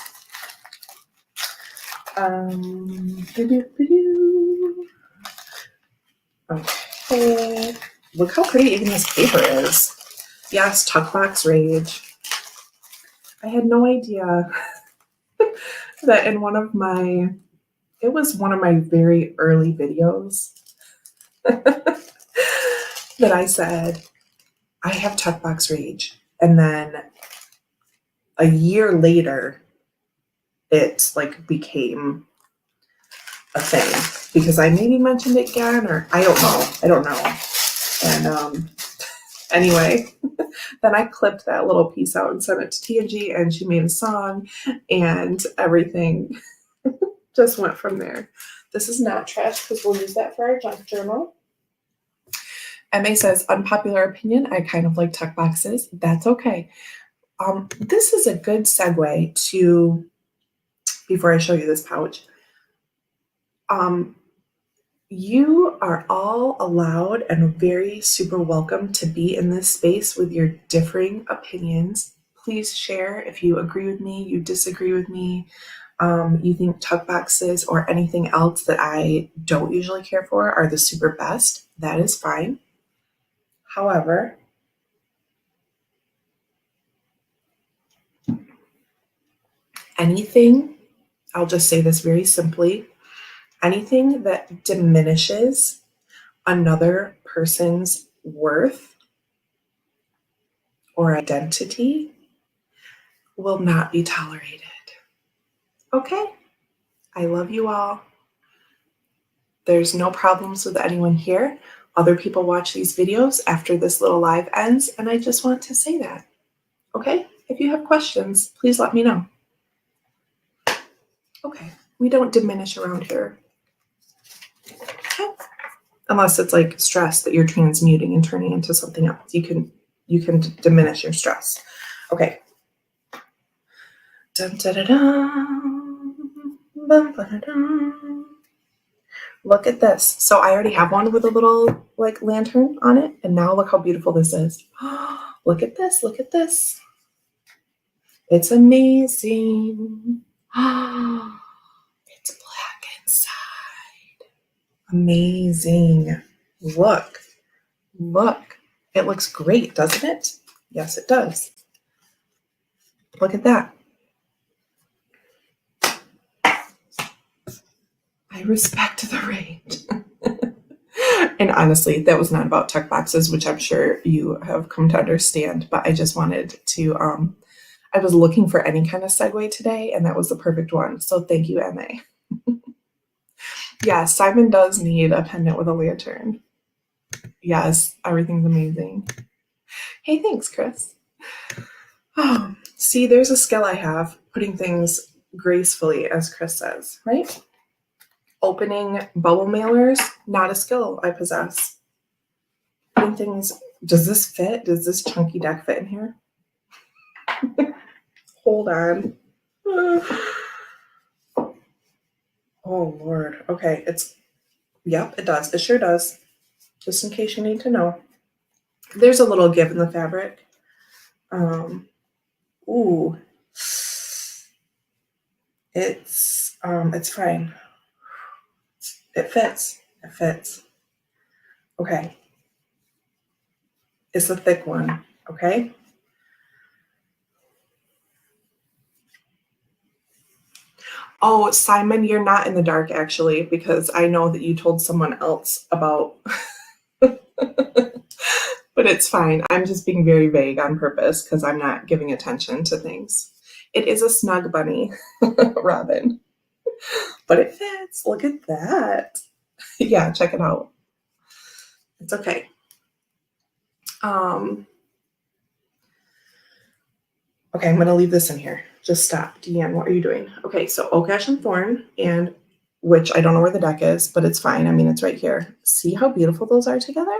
Okay. Look how pretty even this paper is. Yes, Tuckbox Rage. I had no idea that in one of my very early videos that I said, I have Tuckbox Rage. And then a year later, it like became a thing because I maybe mentioned it again, or I don't know. And anyway, then I clipped that little piece out and sent it to TNG, and she made a song, and everything just went from there. This is not trash because we'll use that for our junk journal. MA says, unpopular opinion, I kind of like tuck boxes. That's okay. This is a good segue to, before I show you this pouch, you are all allowed and very super welcome to be in this space with your differing opinions. Please share if you agree with me, you disagree with me, you think tuck boxes or anything else that I don't usually care for are the super best. That is fine. However, anything, I'll just say this very simply, anything that diminishes another person's worth or identity will not be tolerated. Okay? I love you all. There's no problems with anyone here. Other people watch these videos after this little live ends, and I just want to say that. Okay? If you have questions, please let me know. Okay. We don't diminish around here. Okay. Unless it's like stress that you're transmuting and turning into something else. You can diminish your stress. Okay. Dun, da, da, dun. Bum, ba, da, dun. Look at this. So I already have one with a little like lantern on it. And now look how beautiful this is. Look at this. Look at this. It's amazing. It's black inside. Amazing. Look. Look. It looks great, doesn't it? Yes, it does. Look at that. I respect the range. And honestly, that was not about tuck boxes, which I'm sure you have come to understand, but I just wanted to, I was looking for any kind of segue today, and that was the perfect one. So thank you, MA. Yeah, Simon does need a pendant with a lantern. Yes, everything's amazing. Hey, thanks, Chris. Oh, see, there's a skill I have, putting things gracefully, as Chris says, right? Opening bubble mailers, not a skill I possess. Putting things, does this fit? Does this chunky deck fit in here? Hold on. Oh, Lord. Okay, yep, it does. It sure does. Just in case you need to know. There's a little give in the fabric. Ooh, it's fine. It fits. It fits. Okay. It's a thick one. Okay. Oh, Simon, you're not in the dark actually, because I know that you told someone else about, but it's fine. I'm just being very vague on purpose because I'm not giving attention to things. It is a snug bunny, Robin, but it fits. Look at that. Yeah, check it out. It's okay. Um, okay, I'm going to leave this in here. Just stop. Deanne, what are you doing? Okay, so Oak Ash and Thorn, and which I don't know where the deck is, but it's fine. I mean, it's right here. See how beautiful those are together?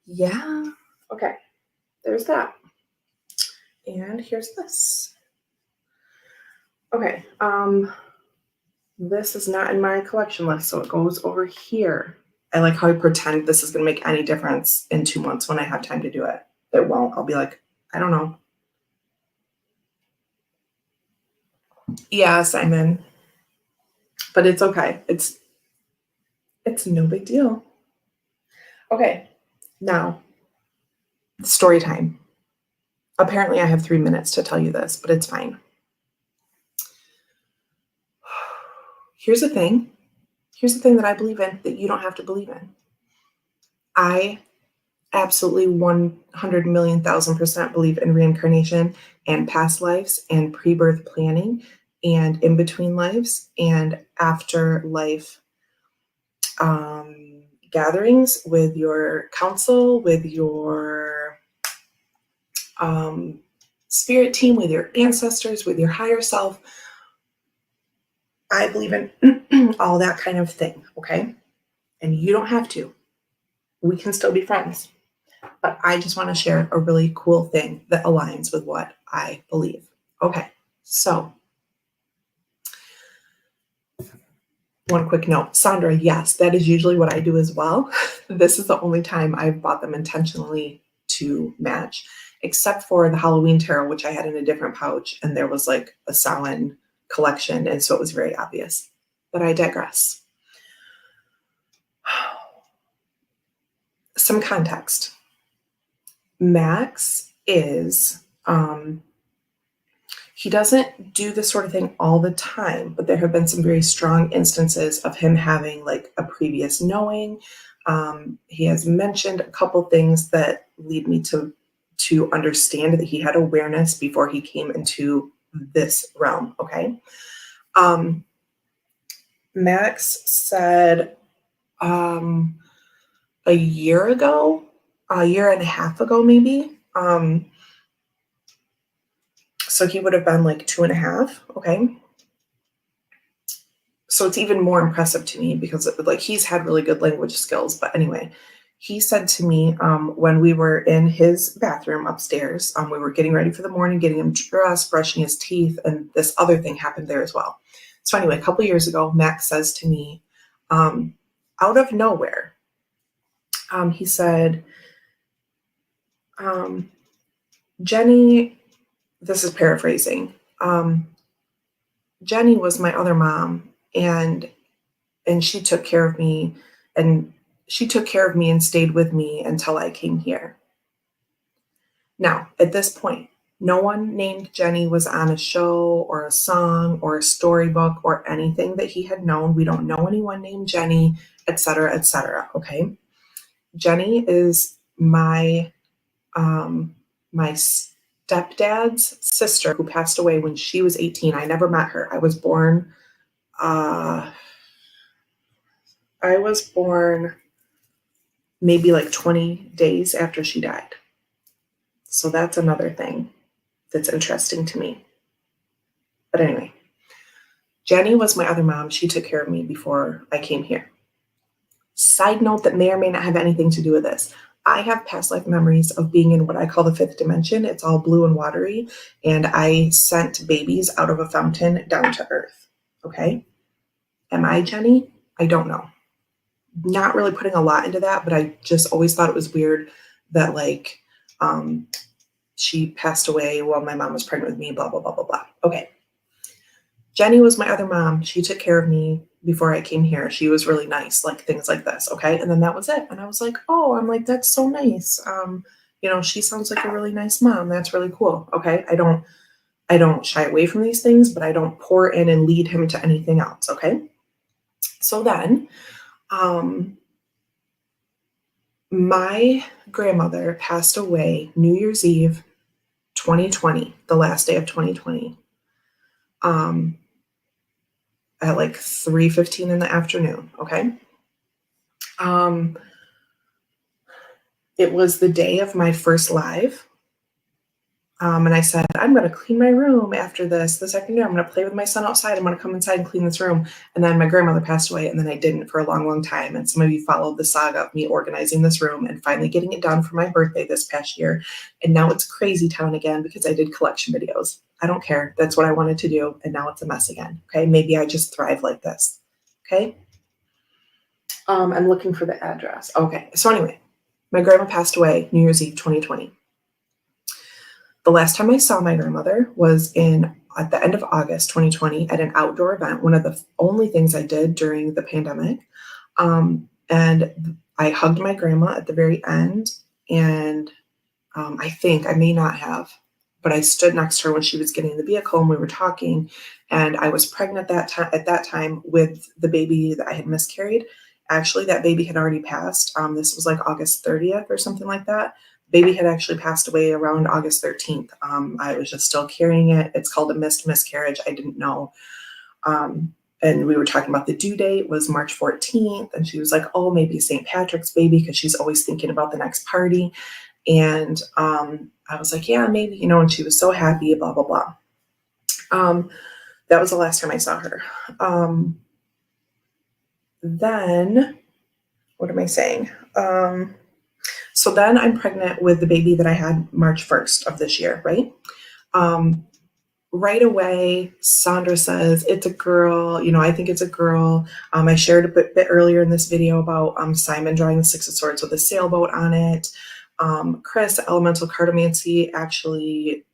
Yeah. Okay, there's that. And here's this. Okay, this is not in my collection list, so it goes over here. I like how I pretend this is going to make any difference in 2 months when I have time to do it. It won't. I'll be like, I don't know. Yeah, Simon. But it's okay. It's no big deal. Okay, now story time. Apparently, I have 3 minutes to tell you this, but it's fine. Here's the thing. Here's the thing that I believe in that you don't have to believe in. I absolutely 100 million thousand percent believe in reincarnation and past lives and pre-birth planning and in between lives and afterlife gatherings with your council, with your spirit team, with your ancestors, with your higher self. I believe in all that kind of thing, okay? And you don't have to. We can still be friends. But I just want to share a really cool thing that aligns with what I believe. Okay, so one quick note. Sandra, yes, that is usually what I do as well. This is the only time I've bought them intentionally to match, except for the Halloween tarot, which I had in a different pouch, and there was like a Samhain collection, and so it was very obvious. But I digress. Some context. Max is he doesn't do this sort of thing all the time, but there have been some very strong instances of him having like a previous knowing. He has mentioned a couple things that lead me to understand that he had awareness before he came into this realm. Okay. Max said a year ago, a year and a half ago, maybe. So he would have been like 2.5. Okay. So it's even more impressive to me because like he's had really good language skills. But anyway, he said to me when we were in his bathroom upstairs, we were getting ready for the morning, getting him dressed, brushing his teeth, and this other thing happened there as well. So anyway, a couple years ago, Max says to me, out of nowhere, he said, Jenny, this is paraphrasing, Jenny was my other mom, and she took care of me, and stayed with me until I came here. Now, at this point, no one named Jenny was on a show or a song or a storybook or anything that he had known. We don't know anyone named Jenny, etc., etc. Okay. Jenny is my my stepdad's sister who passed away when she was 18. I never met her. I was born maybe like 20 days after she died. So that's another thing that's interesting to me. But anyway, Jenny was my other mom. She took care of me before I came here. Side note that may or may not have anything to do with this. I have past life memories of being in what I call the fifth dimension. It's all blue and watery, and I sent babies out of a fountain down to earth. Okay? Am I Jenny? I don't know. Not really putting a lot into that, but I just always thought it was weird that like she passed away while my mom was pregnant with me, blah, blah, blah, blah, blah. Okay. Jenny was my other mom. She took care of me before I came here. She was really nice, like things like this. Okay. And then that was it. And I was like, oh, I'm like, that's so nice. She sounds like a really nice mom. That's really cool. Okay. I don't shy away from these things, but I don't pour in and lead him to anything else. Okay. So then, my grandmother passed away New Year's Eve, 2020, the last day of 2020. At like 3:15 in the afternoon. Okay. It was the day of my first live. And I said, I'm going to clean my room after this afternoon. I'm going to play with my son outside. I'm going to come inside and clean this room. And then my grandmother passed away, and then I didn't for a long, long time. And some of you followed the saga of me organizing this room and finally getting it done for my birthday this past year. And now it's crazy town again because I did collection videos. I don't care. That's what I wanted to do. And now it's a mess again. Okay. Maybe I just thrive like this. Okay. I'm looking for the address. Okay. So anyway, my grandma passed away New Year's Eve, 2020. The last time I saw my grandmother was at the end of August 2020 at an outdoor event, one of the only things I did during the pandemic. And I hugged my grandma at the very end. And I think I may not have, but I stood next to her when she was getting in the vehicle and we were talking. And I was pregnant at that time with the baby that I had miscarried. Actually, that baby had already passed. This was like August 30th or something like that. Baby had actually passed away around August 13th. I was just still carrying it. It's called a missed miscarriage. I didn't know. And we were talking about the due date was March 14th. And she was like, oh, maybe St. Patrick's baby, because she's always thinking about the next party. And I was like, yeah, maybe, and she was so happy, blah, blah, blah. That was the last time I saw her. Then, what am I saying? So then I'm pregnant with the baby that I had March 1st of this year, right? Right away, Sandra says, it's a girl. I think it's a girl. I shared a bit earlier in this video about Simon drawing the Six of Swords with a sailboat on it. Chris, Elemental Cartomancy, actually,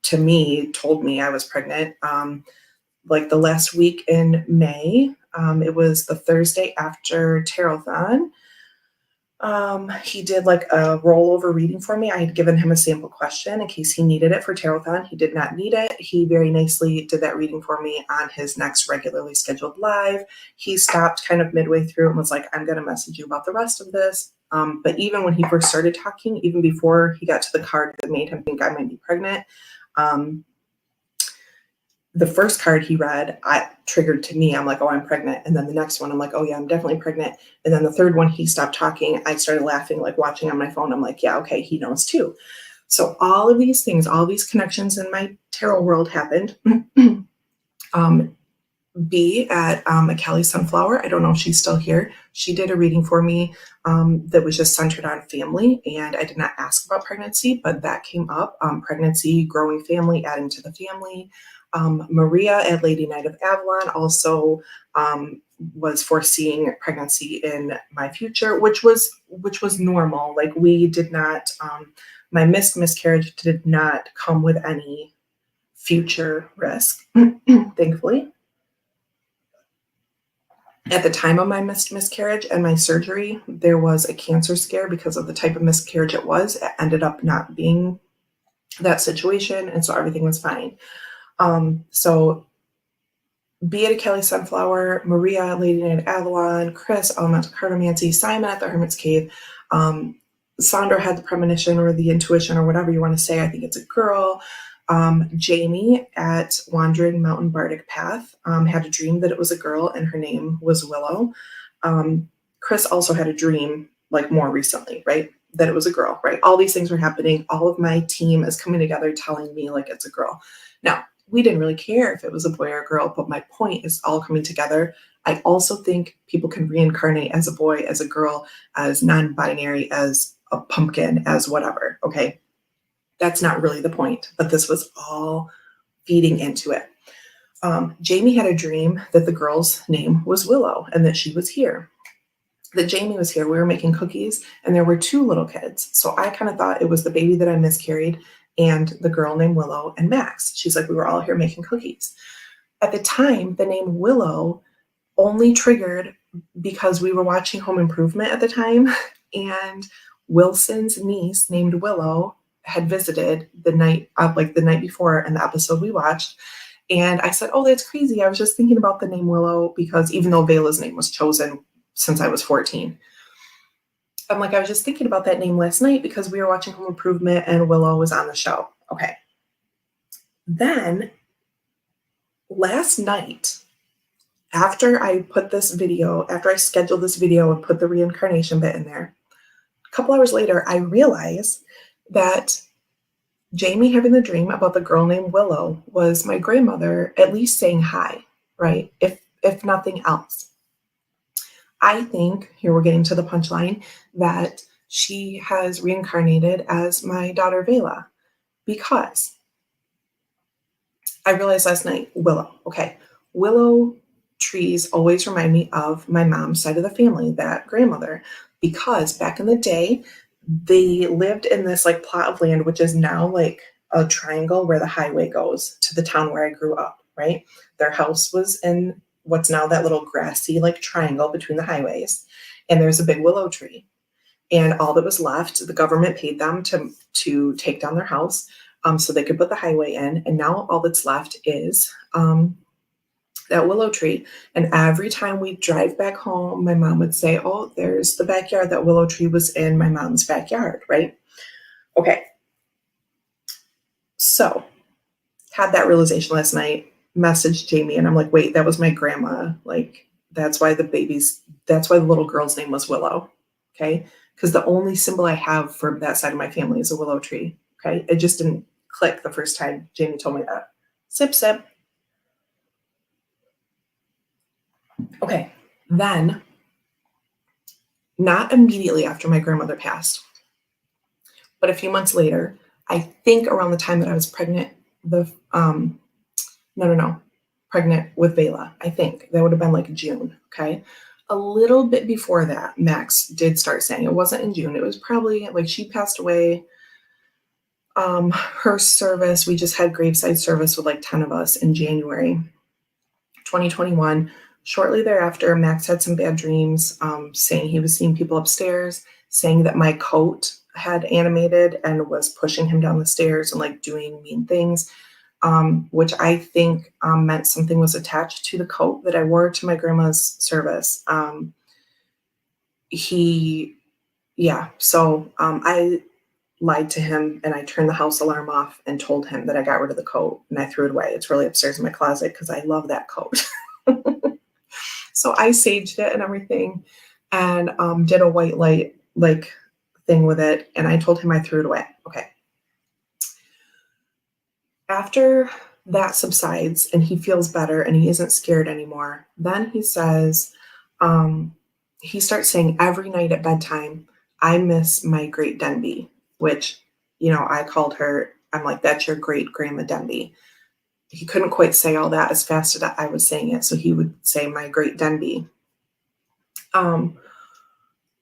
to me, told me I was pregnant. Like the last week in May, it was the Thursday after Tarothon. He did like a rollover reading for me. I had given him a sample question in case he needed it for Tarothon. He did not need it. He very nicely did that reading for me on his next regularly scheduled live. He stopped kind of midway through and was like, I'm going to message you about the rest of this. But even when he first started talking, even before he got to the card that made him think I might be pregnant, the first card he read, I triggered to me. I'm like, oh, I'm pregnant. And then the next one, I'm like, oh yeah, I'm definitely pregnant. And then the third one, he stopped talking. I started laughing, like watching on my phone. I'm like, yeah, okay, he knows too. So all of these things, all these connections in my tarot world happened. B at a Kelly Sunflower. I don't know if she's still here. She did a reading for me that was just centered on family. And I did not ask about pregnancy, but that came up. Pregnancy, growing family, adding to the family. Maria at Lady Knight of Avalon also was foreseeing pregnancy in my future, which was normal. Like we did not, my miscarriage did not come with any future risk, thankfully. At the time of my miscarriage and my surgery, there was a cancer scare because of the type of miscarriage it was. It ended up not being that situation, and so everything was fine. So Beata Kelly Sunflower, Maria, Lady Knight Avalon, Chris, Elemental Cartomancy, Simon at the Hermit's Cave, Sandra had the premonition or the intuition or whatever you want to say. I think it's a girl. Jamie at Wandering Mountain Bardic Path had a dream that it was a girl and her name was Willow. Chris also had a dream like more recently, right? That it was a girl, right? All these things were happening. All of my team is coming together telling me like it's a girl. Now, we didn't really care if it was a boy or a girl, but my point is all coming together. I also think people can reincarnate as a boy, as a girl, as non-binary, as a pumpkin, as whatever, okay? That's not really the point, but this was all feeding into it. Jamie had a dream that the girl's name was Willow and that she was here. That Jamie was here. We were making cookies and there were two little kids. So I kind of thought it was the baby that I miscarried and the girl named Willow and Max. She's like, we were all here making cookies. At the time, the name Willow only triggered because we were watching Home Improvement at the time, and Wilson's niece named Willow had visited the night before in the episode we watched. And I said, oh, that's crazy. I was just thinking about the name Willow because even though Vela's name was chosen since I was 14, I'm like, I was just thinking about that name last night because we were watching Home Improvement and Willow was on the show. Okay. Then last night, after I scheduled this video and put the reincarnation bit in there, a couple hours later, I realized that Jamie having the dream about the girl named Willow was my grandmother at least saying hi, right? If nothing else. I think, here we're getting to the punchline, that she has reincarnated as my daughter Vela, because I realized last night, Willow. Okay, willow trees always remind me of my mom's side of the family, that grandmother, because back in the day, they lived in this like plot of land, which is now like a triangle where the highway goes to the town where I grew up, right? Their house was in what's now that little grassy like triangle between the highways. And there's a big willow tree. And all that was left, the government paid them to take down their house so they could put the highway in. And now all that's left is that willow tree. And every time we drive back home, my mom would say, oh, there's the backyard. That willow tree was in my mom's backyard, right? Okay. So had that realization last night, messaged Jamie, and I'm like, wait, that was my grandma. Like, that's why the little girl's name was Willow. Okay. Because the only symbol I have for that side of my family is a willow tree. Okay. It just didn't click the first time Jamie told me that. Sip, sip. Okay. Then, not immediately after my grandmother passed, but a few months later, I think around the time that I was pregnant, pregnant with Vela. I think that would have been like June. Okay. A little bit before that, Max did start saying, it wasn't in June. It was probably like she passed away. Her service, we just had graveside service with like 10 of us in January 2021. Shortly thereafter, Max had some bad dreams, saying he was seeing people upstairs, saying that my coat had animated and was pushing him down the stairs and like doing mean things, which I think meant something was attached to the coat that I wore to my grandma's service. I lied to him and I turned the house alarm off and told him that I got rid of the coat and I threw it away. It's really upstairs in my closet because I love that coat. So I saged it and everything and did a white light like thing with it. And I told him I threw it away. Okay. After that subsides and he feels better and he isn't scared anymore, then he says, he starts saying every night at bedtime, I miss my great Denby, which, I called her, I'm like, that's your great grandma Denby. He couldn't quite say all that as fast as I was saying it. So he would say my great Denby.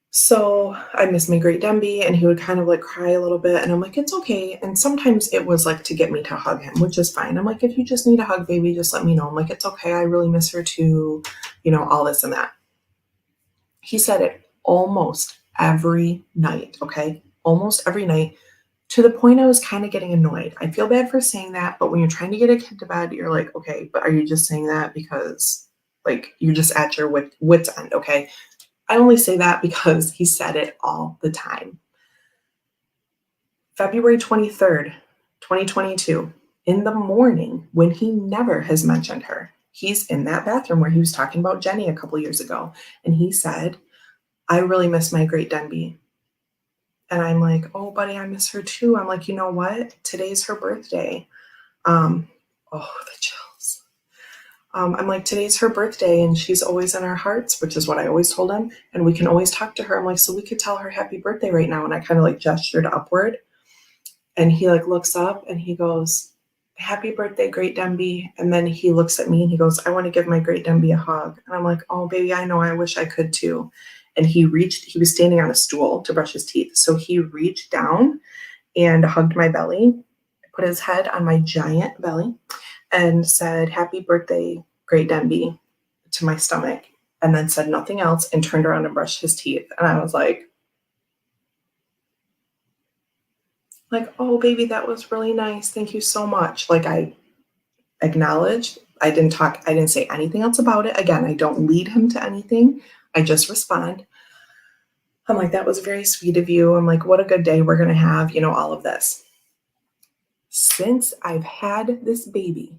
So I miss my great Denby, and he would kind of like cry a little bit. And I'm like, it's okay. And sometimes it was like to get me to hug him, which is fine. I'm like, if you just need a hug, baby, just let me know. I'm like, it's okay. I really miss her too. All this and that. He said it almost every night. Okay. Almost every night, to the point I was kind of getting annoyed. I feel bad for saying that, but when you're trying to get a kid to bed, you're like, okay, but are you just saying that because like you're just at your wit's end? Okay. I only say that because he said it all the time. February 23rd, 2022, in the morning, when he never has mentioned her, he's in that bathroom where he was talking about Jenny a couple years ago. And he said, I really miss my great Denby. And I'm like, oh, buddy, I miss her too. I'm like, you know what? Today's her birthday. The chills. I'm like, today's her birthday and she's always in our hearts, which is what I always told him. And we can always talk to her. I'm like, so we could tell her happy birthday right now. And I kind of like gestured upward. And he like looks up and he goes, happy birthday, great Denby. And then he looks at me and he goes, I want to give my great Denby a hug. And I'm like, oh, baby, I know. I wish I could too. And he was standing on a stool to brush his teeth. So he reached down and hugged my belly. put his head on my giant belly, and said, "Happy birthday, Great Denby," to my stomach, and then said nothing else and turned around and brushed his teeth. And I was like, "Oh, baby, that was really nice. Thank you so much." Like, I acknowledged. I didn't say anything else about it. Again, I don't lead him to anything. I just respond. I'm like, "That was very sweet of you." I'm like, "What a good day we're going to have," all of this. Since I've had this baby,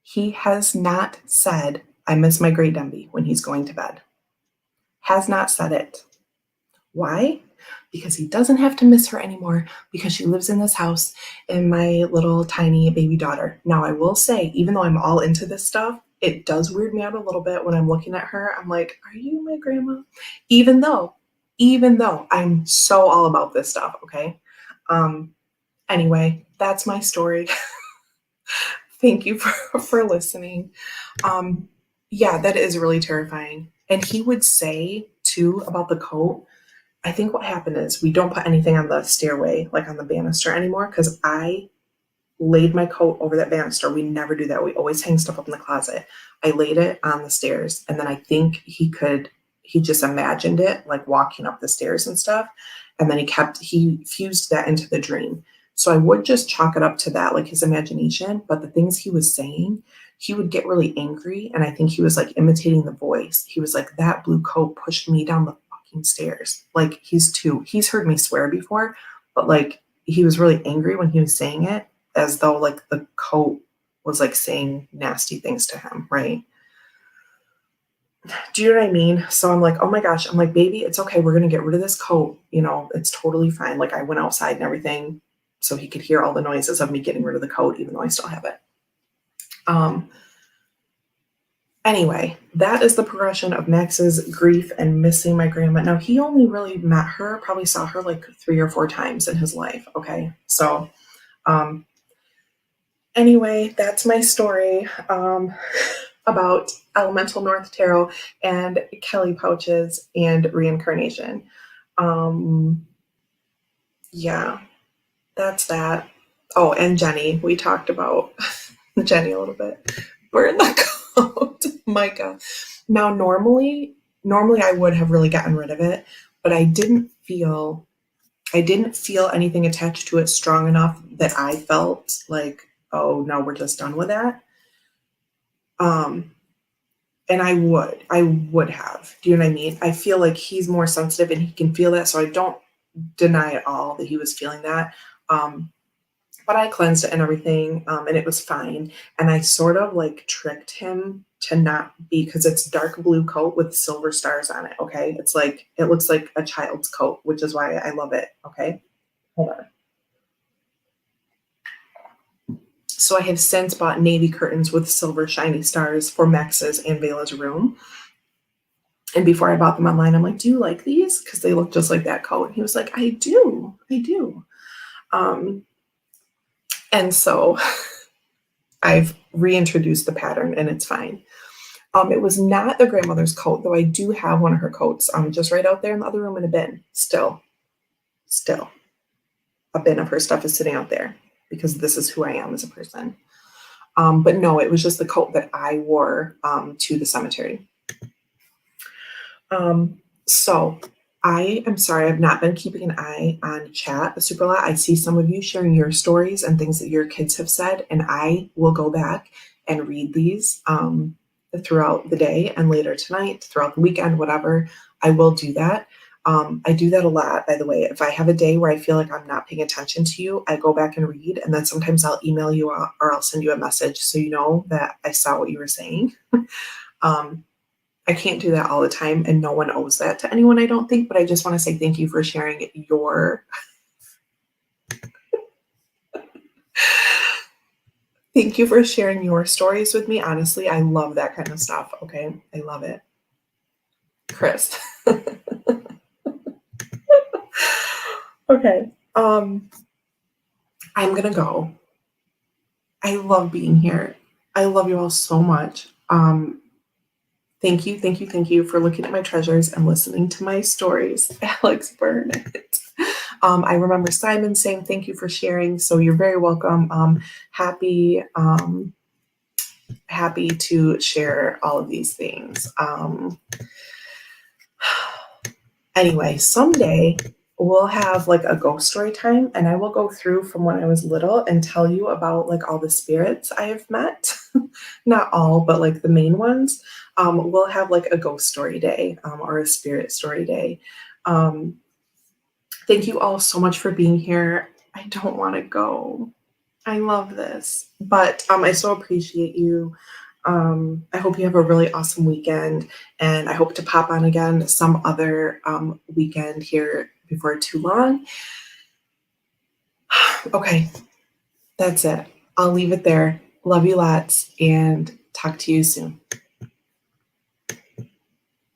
he has not said, "I miss my great Denby" when he's going to bed. Has not said it. Why? Because he doesn't have to miss her anymore because she lives in this house and my little tiny baby daughter. Now, I will say, even though I'm all into this stuff, it does weird me out a little bit when I'm looking at her. I'm like, "Are you my grandma?" Even though, I'm so all about this stuff, okay? Anyway, that's my story. Thank you for listening. Yeah, that is really terrifying. And he would say, too, about the coat, I think what happened is we don't put anything on the stairway, like on the banister anymore, because I laid my coat over that banister. We never do that. We always hang stuff up in the closet. I laid it on the stairs, and then I think he just imagined it like walking up the stairs and stuff. And then he fused that into the dream. So I would just chalk it up to that, like his imagination. But the things he was saying, he would get really angry. And I think he was like imitating the voice. He was like, "That blue coat pushed me down the fucking stairs." Like he's heard me swear before, but like he was really angry when he was saying it, as though like the coat was like saying nasty things to him, right? Do you know what I mean? So I'm like, "Oh my gosh." I'm like, "Baby, it's okay. We're going to get rid of this coat. It's totally fine." Like, I went outside and everything so he could hear all the noises of me getting rid of the coat, even though I still have it. Anyway, that is the progression of Max's grief and missing my grandma. Now, he only really met her, probably saw her like 3 or 4 times in his life. Okay. So, um, anyway, that's my story. About Elemental North Tarot and Kelly pouches and reincarnation. Yeah, that's that. Oh, and Jenny. We talked about Jenny a little bit. Burn the coat. Micah. Now, normally I would have really gotten rid of it, but I didn't feel anything attached to it strong enough that I felt like, "Oh no, we're just done with that." And I would have. Do you know what I mean? I feel like he's more sensitive and he can feel that, so I don't deny at all that he was feeling that. But I cleansed it and everything, and it was fine. And I sort of like tricked him to not be, because it's dark blue coat with silver stars on it. Okay, it's like it looks like a child's coat, which is why I love it. Okay, hold on. So I have since bought navy curtains with silver shiny stars for Max's and Vela's room. And before I bought them online, I'm like, "Do you like these?" Because they look just like that coat. And he was like, "I do. I do." And so I've reintroduced the pattern and it's fine. It was not the grandmother's coat, though I do have one of her coats just right out there in the other room in a bin. Still, a bin of her stuff is sitting out there because this is who I am as a person. But no, it was just the coat that I wore to the cemetery. So I am sorry, I've not been keeping an eye on chat a super lot. I see some of you sharing your stories and things that your kids have said, and I will go back and read these throughout the day and later tonight, throughout the weekend, whatever. I will do that. I do that a lot, by the way. If I have a day where I feel like I'm not paying attention to you, I go back and read, and then sometimes I'll email you or I'll send you a message so you know that I saw what you were saying. I can't do that all the time, and no one owes that to anyone, I don't think, but I just want to say thank you for sharing your thank you for sharing your stories with me. Honestly, I love that kind of stuff. Okay, I love it. Chris. Okay. I'm gonna go. I love being here. I love you all so much. Thank you for looking at my treasures and listening to my stories. Alex Burnett. I remember Simon saying thank you for sharing. So you're very welcome. Happy happy to share all of these things. Anyway, someday we'll have like a ghost story time, and I will go through from when I was little and tell you about like all the spirits I have met. Not all, but like the main ones. We'll have like a ghost story day or a spirit story day. Um, thank you all so much for being here. I don't want to go. I love this, but I so appreciate you. I hope you have a really awesome weekend, and I hope to pop on again some other weekend here before too long. Okay, that's it. I'll leave it there. Love you lots, and talk to you soon.